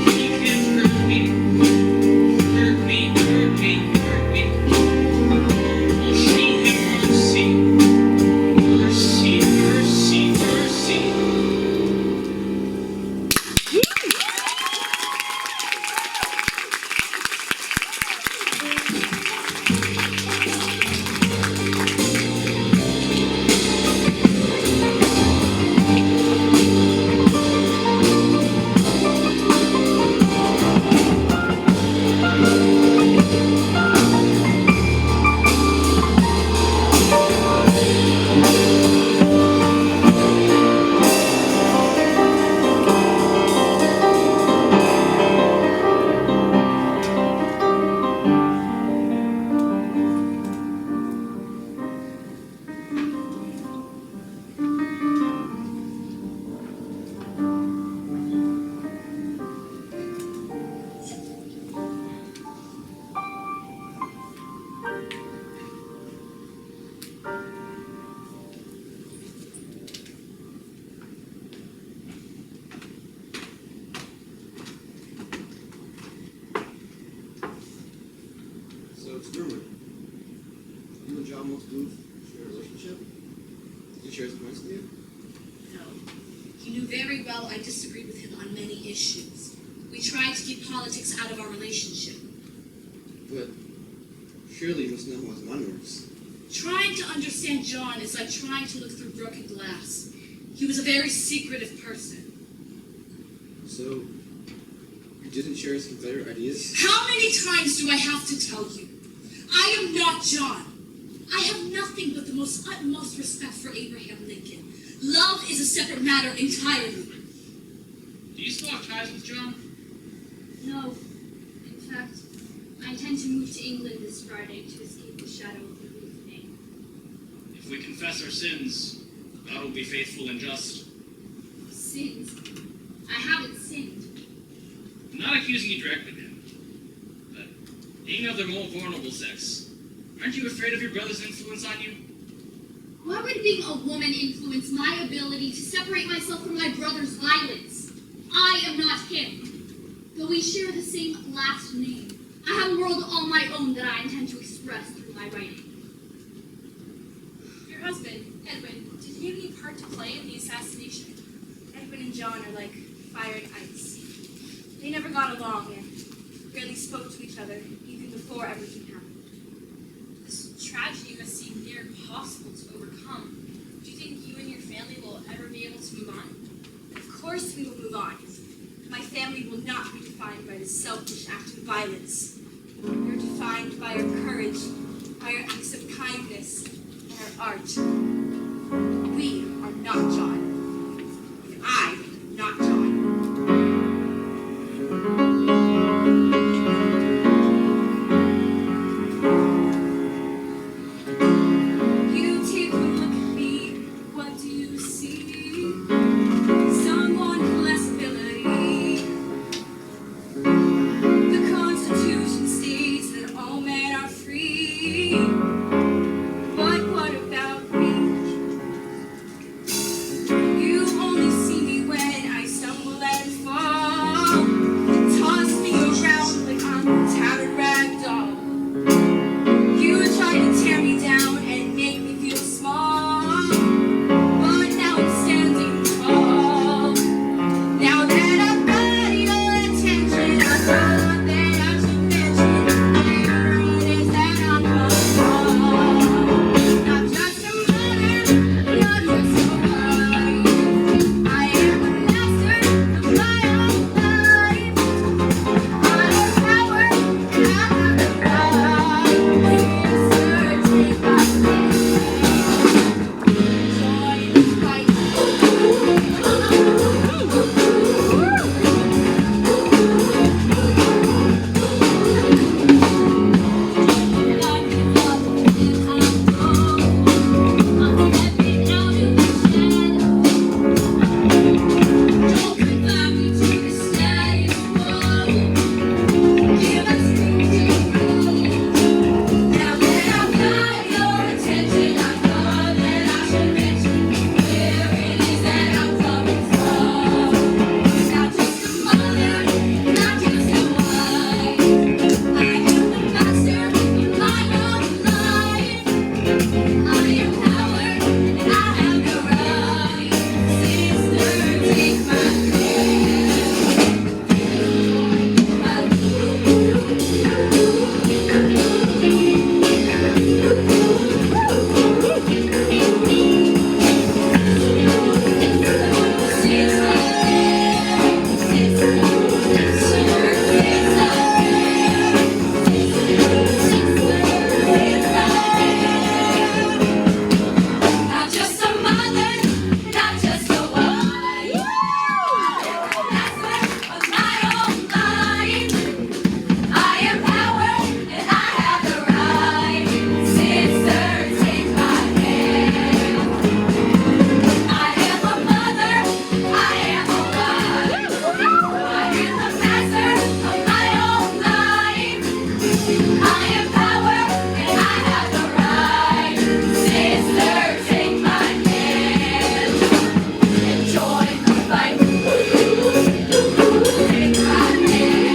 [SPEAKER 16] He can't hurt me, hurt me, hurt me, hurt me. I'll show him mercy, mercy, mercy, mercy.
[SPEAKER 17] So it's rumored. You and John Wilkes Booth share a relationship? Did he share his points with you?
[SPEAKER 14] No. He knew very well I disagreed with him on many issues. We tried to keep politics out of our relationship.
[SPEAKER 17] But surely you must know how his mind works.
[SPEAKER 14] Trying to understand John is like trying to look through broken glass. He was a very secretive person.
[SPEAKER 17] So, you didn't share his Confederate ideas?
[SPEAKER 14] How many times do I have to tell you? I am not John. I have nothing but the most utmost respect for Abraham Lincoln. Love is a separate matter entirely.
[SPEAKER 16] Do you still have ties with John?
[SPEAKER 4] No. In fact, I intend to move to England this Friday to escape the shadow of the Booth name.
[SPEAKER 16] If we confess our sins, God will be faithful and just.
[SPEAKER 4] Sins? I haven't sinned.
[SPEAKER 16] I'm not accusing you directly, man. But being of the more vulnerable sex, aren't you afraid of your brother's influence on you?
[SPEAKER 4] Why would being a woman influence my ability to separate myself from my brother's violence? I am not him. Though we share the same last name, I have a world all my own that I intend to express through my writing.
[SPEAKER 5] Your husband, Edwin, did he have any part to play in the assassination? Edwin and John are like fire and ice. They never got along, and barely spoke to each other even before everything happened.
[SPEAKER 3] This tragedy must seem near impossible to overcome. Do you think you and your family will ever be able to move on?
[SPEAKER 5] Of course we will move on. My family will not be defined by this selfish act of violence. We are defined by our courage, by our acts of kindness, and our art. We are not John. And I am not John. You take a look at me, what do you see? Someone with less ability. The Constitution states that all men are free. But what about me? You only see me when I stumble and fall. Toss me around like I'm a tattered rag doll. You try to tear me down and make me feel small. But now I'm standing tall. Now that I've got your attention, I thought that I should mention where it is that I'm coming from. Not just a mother, not just a wife. I am the master of my own life. I have power, I have the right. Please, sir, take my hand. Join the fight. Not just a mother, not just a wife. Master of my own life. I am power and I have the right. Sister, take my hand. I am a mother, I am a wife. I am the master of my own life. I am power and I have the right. Sister, take my hand and join the fight. Take my hand. Take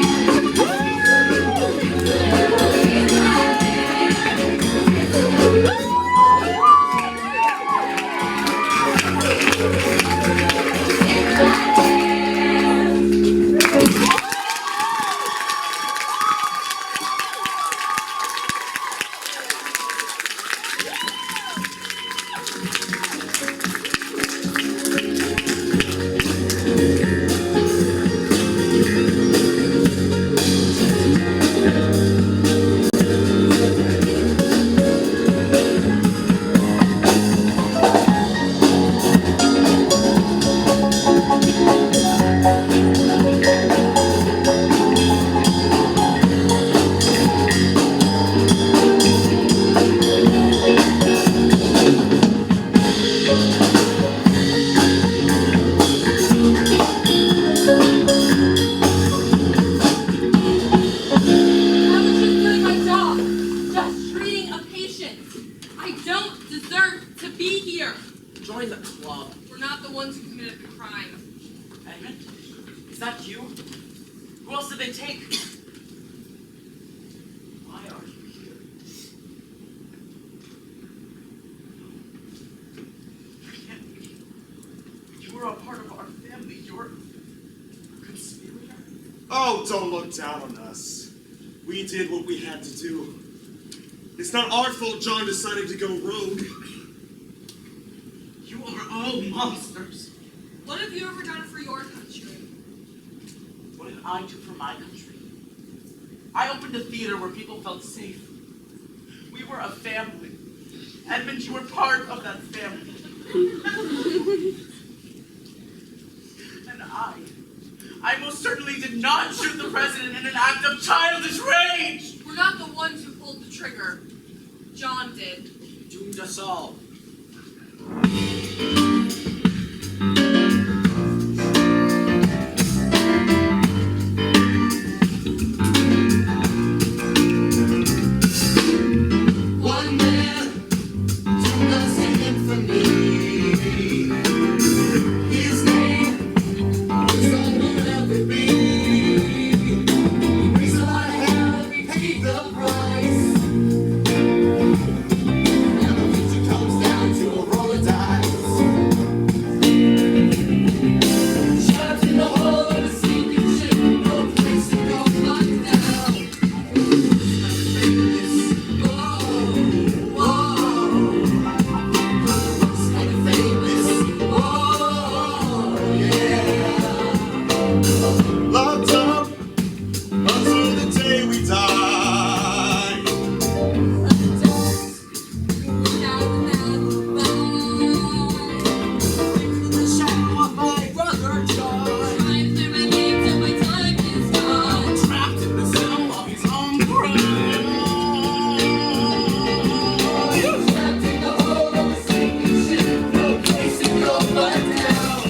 [SPEAKER 5] I was just doing my job, just treating a patient. I don't deserve to be here.
[SPEAKER 11] Join the club.
[SPEAKER 5] We're not the ones who committed the crime.
[SPEAKER 11] Edmund? Is that you? Who else did they take? Why are you here? You can't be. You were a part of our family. You're a conspirator.
[SPEAKER 21] Oh, don't look down on us.
[SPEAKER 12] We did what we had to do. It's not our fault John decided to go rogue.
[SPEAKER 8] You are all monsters.
[SPEAKER 5] What have you ever done for your country?
[SPEAKER 8] What did I do for my country? I opened a theater where people felt safe. We were a family. Edmund, you were part of that family. And I most certainly did not shoot the president in an act of childish rage!
[SPEAKER 5] We're not the ones who pulled the trigger. John did.
[SPEAKER 21] You doomed us all.
[SPEAKER 9] One man took us in infamy. His name was all we'll ever be. Reason why hell we paid the price. Now the future comes down to a roll of dice. Trapped in the hole of a sinking ship, no place to go but down.
[SPEAKER 12] Locked up until the day we die. The shadow of my brother John. Trapped in the cell of his own crime.
[SPEAKER 9] Trapped in the hole of a sinking ship, no place to go but down.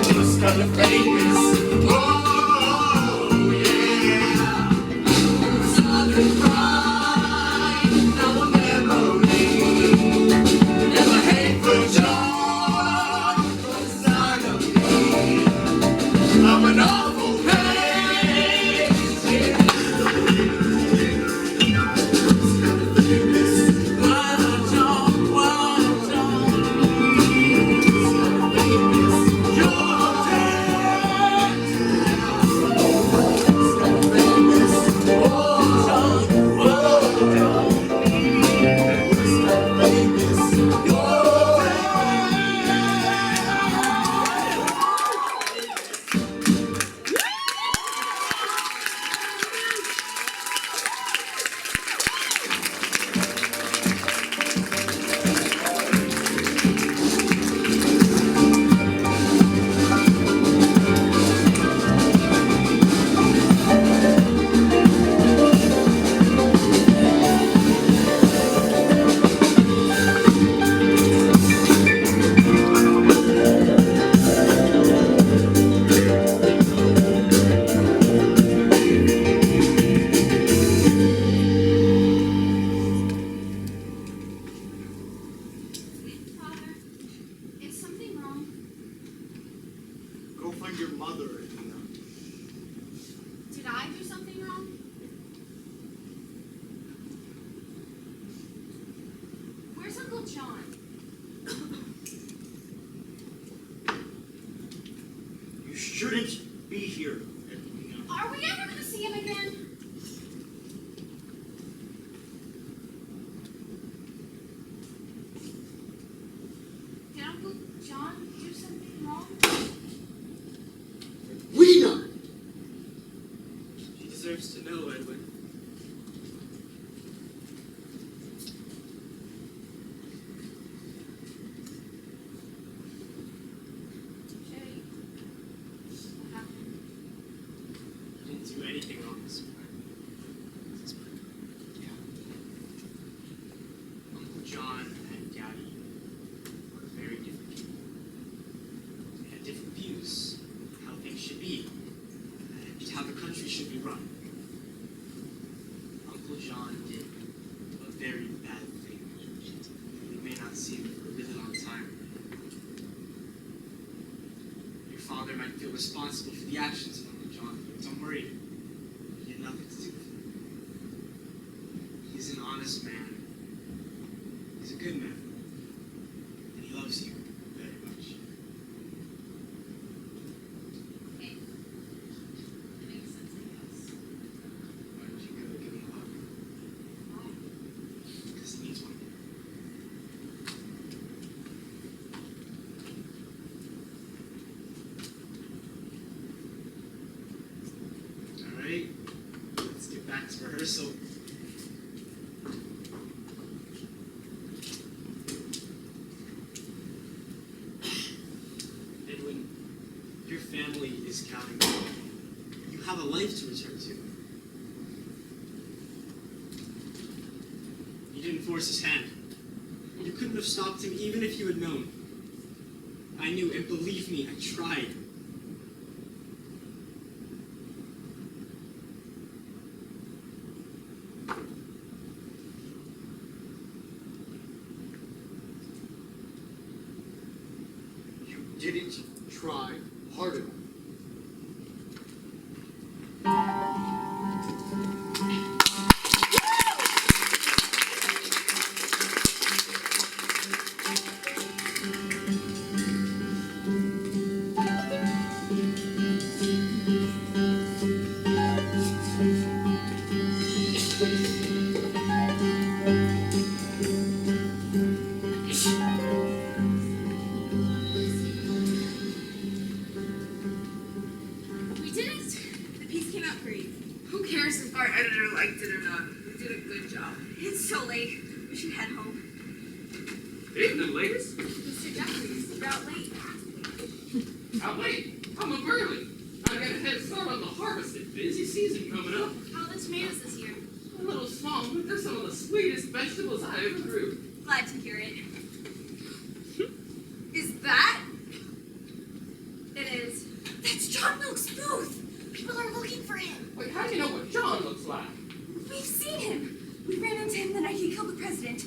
[SPEAKER 9] Just kind of famous. Oh, yeah. Southern pride, now a memory. Never hate for John, but it's not of me. I'm an awful page. Wild John, Wild John. You're dead.
[SPEAKER 2] Father, is something wrong?
[SPEAKER 21] Go find your mother, Edna.
[SPEAKER 2] Did I do something wrong? Where's Uncle John?
[SPEAKER 21] You shouldn't be here, Edna.
[SPEAKER 2] Are we ever gonna see him again? Did Uncle John do something wrong?
[SPEAKER 21] We know.
[SPEAKER 12] She deserves to know, Edwin.
[SPEAKER 2] Shay, what happened?
[SPEAKER 20] You didn't do anything wrong this morning. Uncle John and Daddy were very different people. They had different views of how things should be and how the country should be run. Uncle John did a very bad thing. You may not see it for a really long time. Your father might feel responsible for the actions of Uncle John, but don't worry. He had nothing to do with it. He's an honest man. He's a good man. And he loves you very much.
[SPEAKER 18] Miss Cowling. You have a life to return to. You didn't force his hand. You couldn't have stopped him even if you had known. I knew, and believe me, I tried.
[SPEAKER 21] You didn't try hard enough.
[SPEAKER 2] We did it. The piece came out great. Who cares if our editor liked it or not? We did a good job.
[SPEAKER 5] It's so late. We should head home.
[SPEAKER 19] Evening, ladies.
[SPEAKER 5] Mr. Jeffries, you're out late.
[SPEAKER 19] Out late. I'm up early. I got a head start on the harvest. It's busy season coming up.
[SPEAKER 2] How are the tomatoes this year?
[SPEAKER 19] A little small, but they're some of the sweetest vegetables I ever grew.
[SPEAKER 5] Glad to hear it. Is that? It is.
[SPEAKER 13] That's John Milk's booth. People are looking for him.
[SPEAKER 19] Wait, how do you know what John looks like?
[SPEAKER 5] We've seen him. We ran into him the night he killed the president.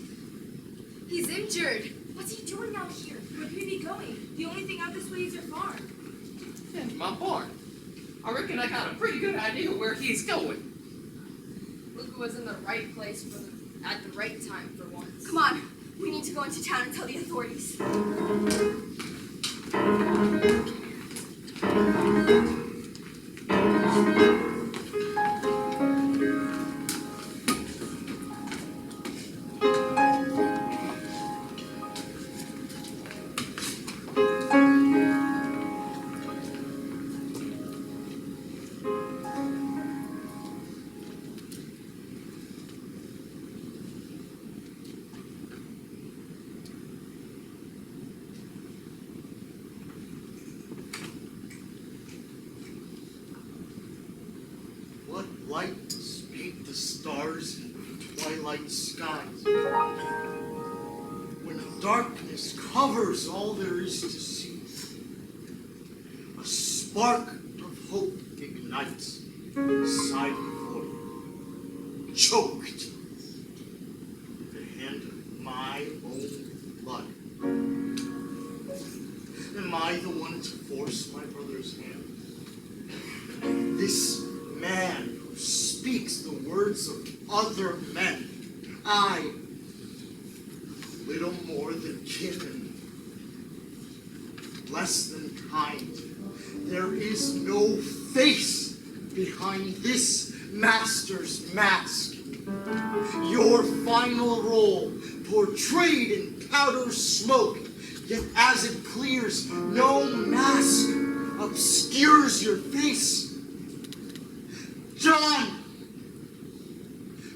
[SPEAKER 5] He's injured.
[SPEAKER 13] What's he doing out here?
[SPEAKER 5] Where could he be going? The only thing out this way is your farm.
[SPEAKER 19] Into my barn. I reckon I got a pretty good idea where he's going.
[SPEAKER 2] Look who was in the right place at the right time for once.
[SPEAKER 5] Come on. We need to go into town and tell the authorities.
[SPEAKER 21] What lights paint the stars in the twilight skies? When darkness covers all there is to see, a spark of hope ignites inside the void, choked with the hand of my own blood. Am I the one to force my brother's hand? This man who speaks the words of other men. I, little more than kin and less than kind. There is no face behind this master's mask. Your final role portrayed in powder smoke, yet as it clears, no mask obscures your face. John,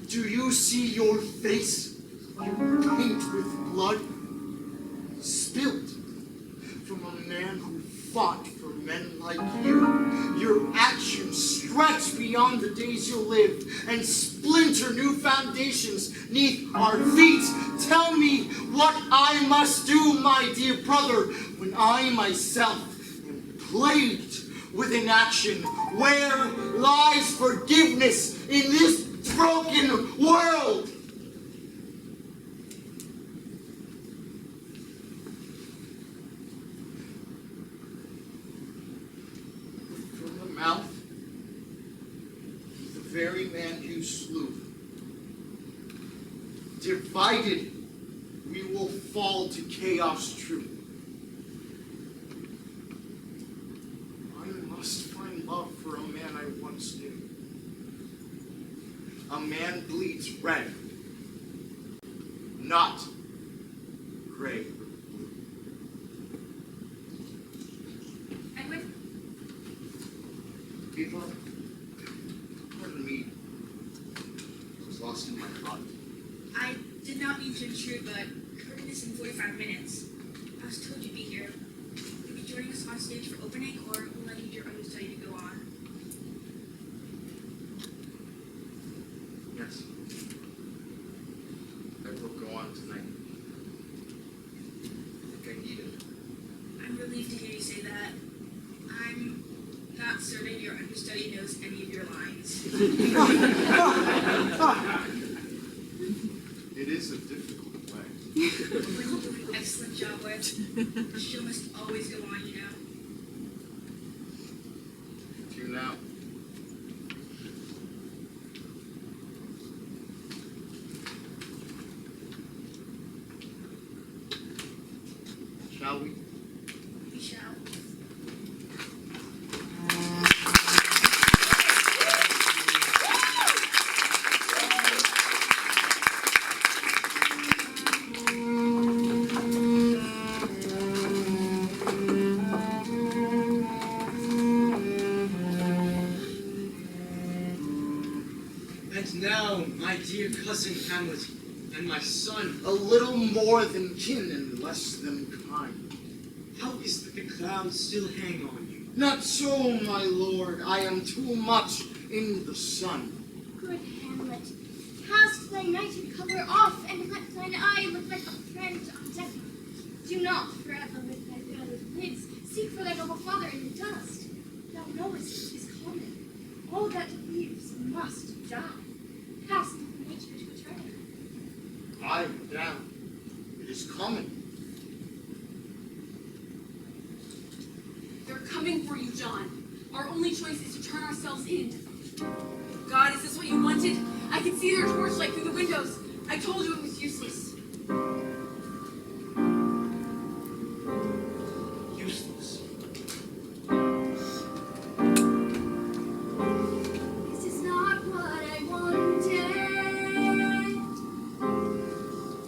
[SPEAKER 21] do you see your face paint with blood spilt from a man who fought for men like you? Your actions stretch beyond the days you'll live and splinter new foundations neath our feet. Tell me what I must do, my dear brother, when I myself am plagued with inaction. Where lies forgiveness in this broken world? From the mouth of the very man you slew, divided we will fall to chaos true. Must find love for a man I once knew. A man bleeds red, not gray or blue.
[SPEAKER 5] Edwin?
[SPEAKER 21] People, pardon me. I was lost in my thought.
[SPEAKER 3] I did not mean to intrude, but I heard this in 45 minutes. I was told you'd be here. Maybe be joining us on stage for opening, or will I need your understudy to go on?
[SPEAKER 7] Yes. I will go on tonight. I think I need it.
[SPEAKER 3] I'm relieved to hear you say that. I'm not certain your understudy knows any of your lines.
[SPEAKER 7] It is a difficult play.
[SPEAKER 3] But you do an excellent job with. The show must always go on, you know.
[SPEAKER 7] Do you now? Shall we?
[SPEAKER 3] We shall.
[SPEAKER 18] And now, my dear cousin Hamlet, and my son,
[SPEAKER 21] A little more than kin and less than kind.
[SPEAKER 18] how is that the clouds still hang on you?
[SPEAKER 21] Not so, my lord. I am too much in the sun.
[SPEAKER 4] Good Hamlet, cast thy nighted cover off, and let thine eye look like a friend on deck. Do not forever with thy veiled lids seek for thy noble father in the dust. Thou knowest it is common. All that lives must die. Cast not nature to betray.
[SPEAKER 21] Aye, madame. It is common.
[SPEAKER 2] They're coming for you, John. Our only choice is to turn ourselves in. God, is this what you wanted? I can see their torchlight through the windows. I told you it was useless.
[SPEAKER 18] Useless.
[SPEAKER 4] This is not what I wanted.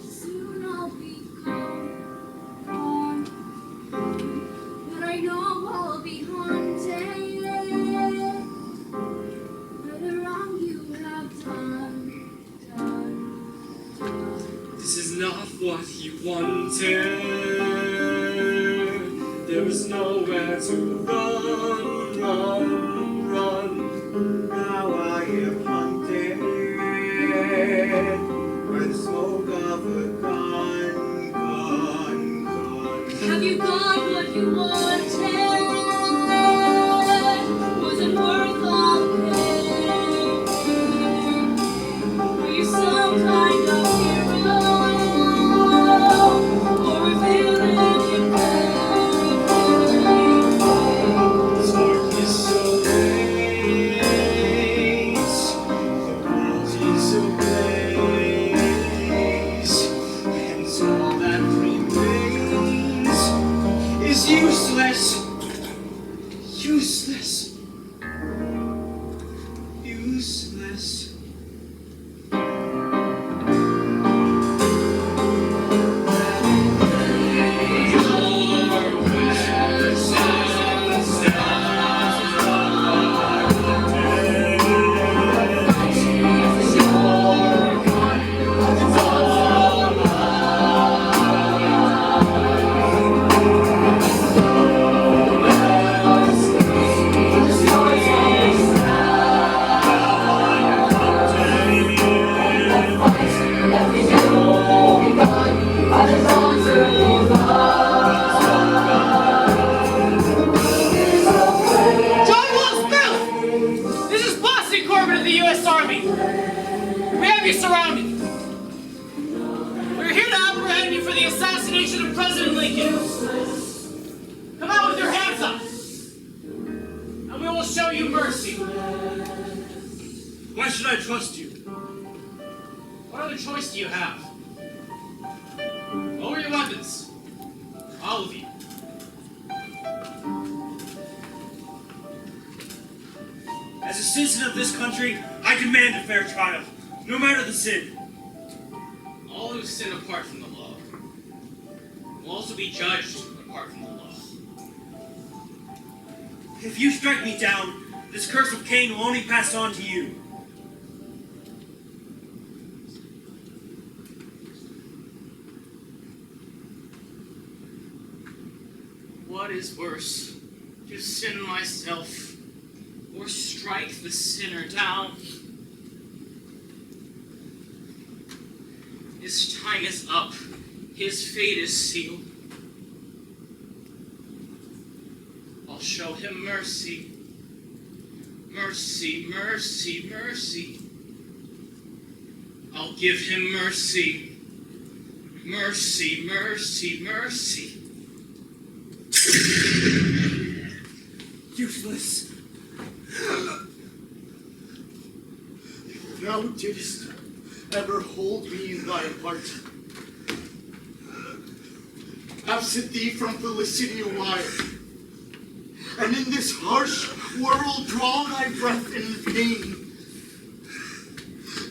[SPEAKER 4] Soon I'll become gone. But I know I'll be haunted by the wrong you have done.
[SPEAKER 10] This is not what you wanted. There is nowhere to run.
[SPEAKER 12] Now I am hunted by the smoke of a gun.
[SPEAKER 14] Have you got what you wanted? Was it worth all the pain? Were you some kind of hero? Or a villain in
[SPEAKER 10] This heart is so late. The world is ablaze. And all that remains is useless. Useless. Useless.
[SPEAKER 11] John Will Smith! This is Boston Corbett of the U.S. Army. We have you surrounded. We're here to apprehend you for the assassination of President Lincoln. Come out with your hands up, and we will show you mercy.
[SPEAKER 6] Why should I trust you?
[SPEAKER 11] What other choice do you have? Lower your weapons. All of you.
[SPEAKER 6] As a citizen of this country, I demand a fair trial, no matter the sin.
[SPEAKER 11] All who sin apart from the law will also be judged apart from the law.
[SPEAKER 6] If you strike me down, this curse of Cain will only pass on to you.
[SPEAKER 11] What is worse, to sin myself, or strike the sinner down? His time is up, his fate is sealed. I'll show him mercy, mercy, mercy, mercy. I'll give him mercy, mercy, mercy, mercy.
[SPEAKER 21] Useless. Thou didst ever hold me in thy heart. Absent thee from felicity a while, and in this harsh world draw thy breath in pain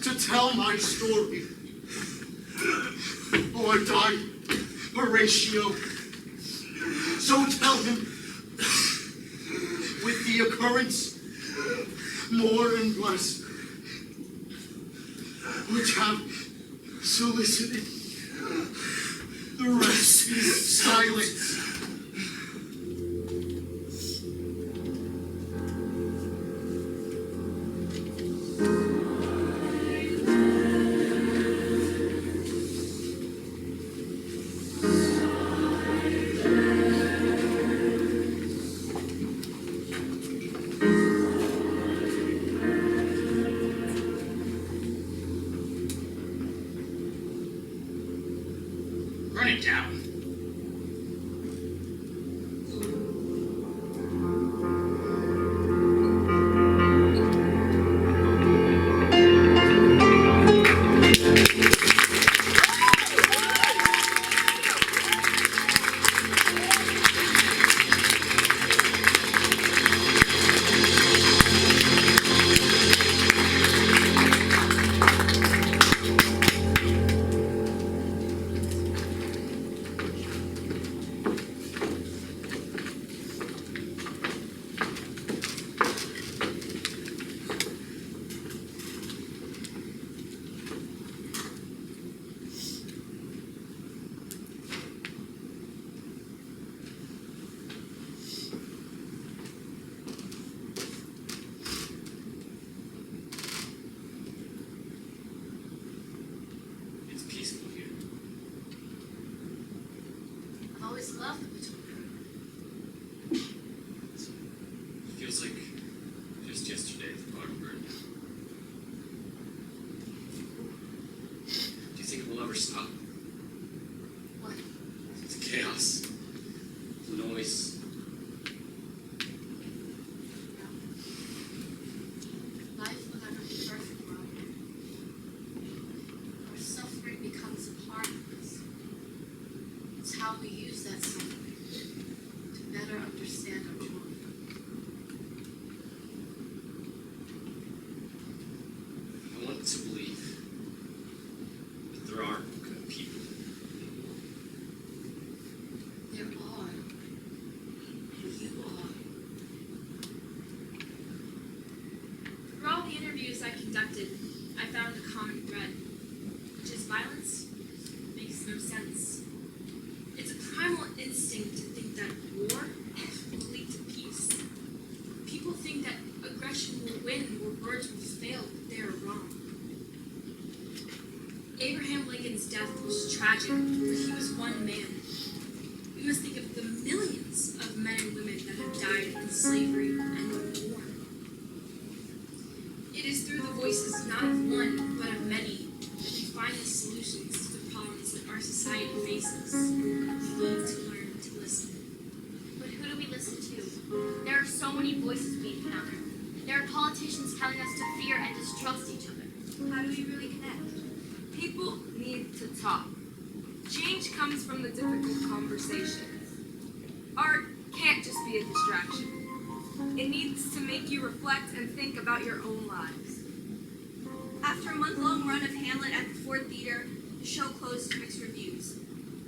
[SPEAKER 21] to tell my story. Oh, I died, Horatio. So tell him, with the occurrence, more and less, which have solicited the rest is silence.
[SPEAKER 11] Run it down. It's peaceful here.
[SPEAKER 2] I've always loved the Potomac.
[SPEAKER 16] It feels like just yesterday the fire burned down. Do you think it will ever stop?
[SPEAKER 2] What?
[SPEAKER 16] The chaos, the noise.
[SPEAKER 2] Life will never be perfect, Rob. Our suffering becomes a part of us. It's how we use that suffering to better understand our joy.
[SPEAKER 16] I want to believe that there are good people.
[SPEAKER 2] There are. And you are.
[SPEAKER 3] Through all the interviews I conducted, I found a common thread, which is violence makes no sense. It's a primal instinct to think that war will lead to peace. People think that aggression will win or words will fail, but they are wrong. Abraham Lincoln's death was tragic, but he was one man. We must think of the millions of men and women that have died in slavery and in war. It is through the voices not of one, but of many, that we find the solutions to the problems that our society faces. We need to learn to listen.
[SPEAKER 4] But who do we listen to? There are so many voices we encounter. There are politicians telling us to fear and distrust each other.
[SPEAKER 5] How do we really connect? People need to talk. Change comes from the difficult conversations. Art can't just be a distraction. It needs to make you reflect and think about your own lives. After a month-long run of Hamlet at the Ford Theater, the show closed to mixed reviews.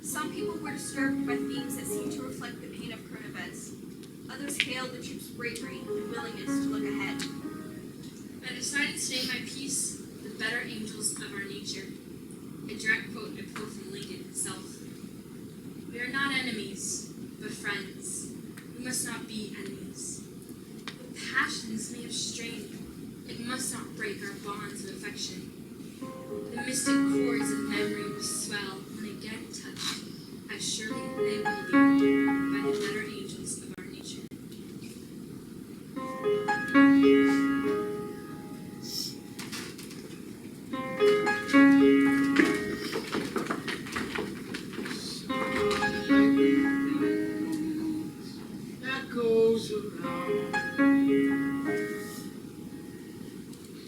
[SPEAKER 5] Some people were disturbed by themes that seemed to reflect the pain of current events. Others hailed the troops' bravery and willingness to look ahead.
[SPEAKER 3] I decided to say my piece, The Better Angels of Our Nature. A direct quote I pulled from Lincoln himself. We are not enemies, but friends. We must not be enemies. Passions may have strained. It must not break our bonds of affection. The mystic chords of memory will swell when again touched, as surely they will be by the better angels of our nature.
[SPEAKER 21] Echoes around,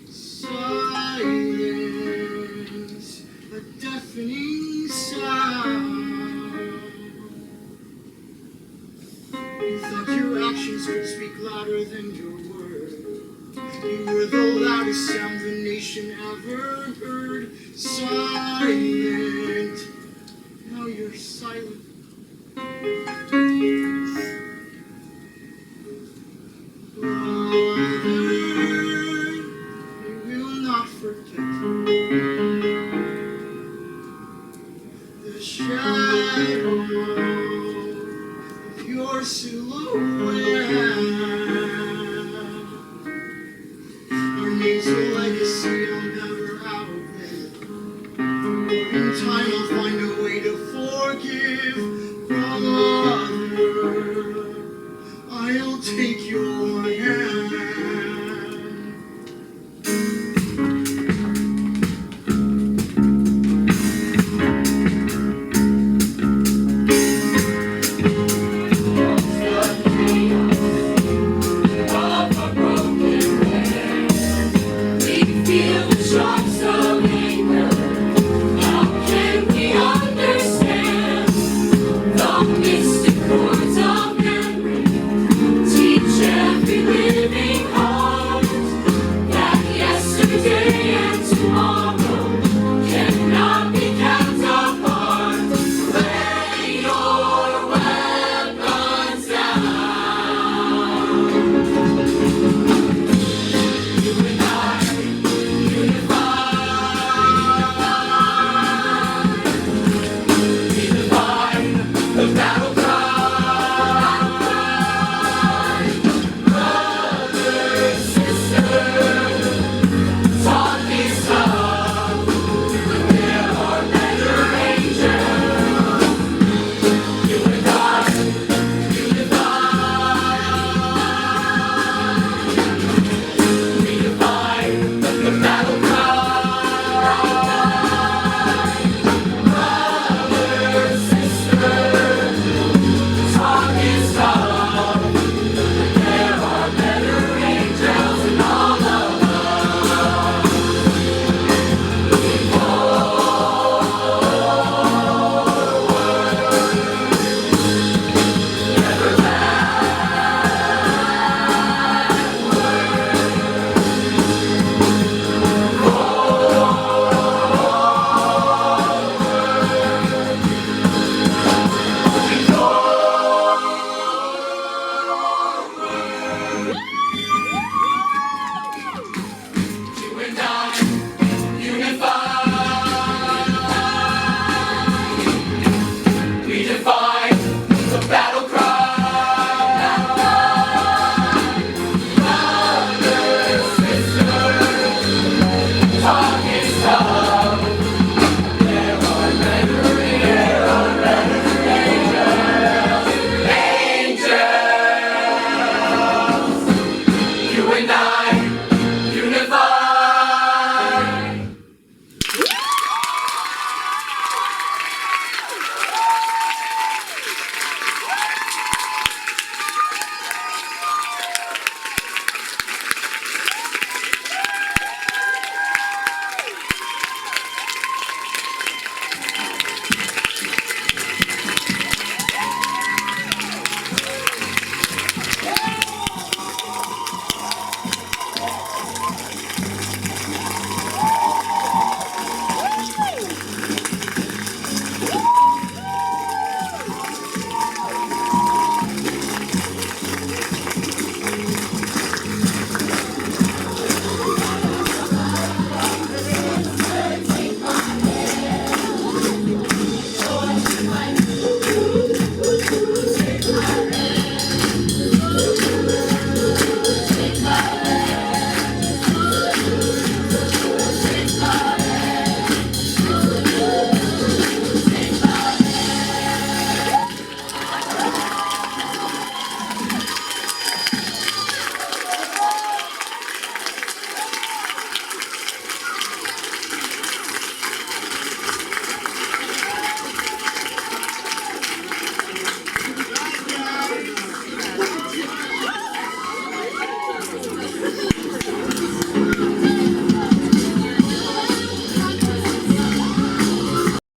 [SPEAKER 21] silence, a deafening sound. You thought your actions could speak louder than your words. You were the loudest sound the nation ever heard. Silent, now you're silent. We will not forget the shadow of your silhouette. Our name's a legacy I'll never outlive. In time I'll find a way to forgive, brother. I'll take your hand.
[SPEAKER 9] We feel the shocks of anger. How can we understand the mystic chords of memory? Teach every living heart that yesterday and tomorrow cannot be kept apart. Lay your weapons down. You and I, unified, be the fight, the battle.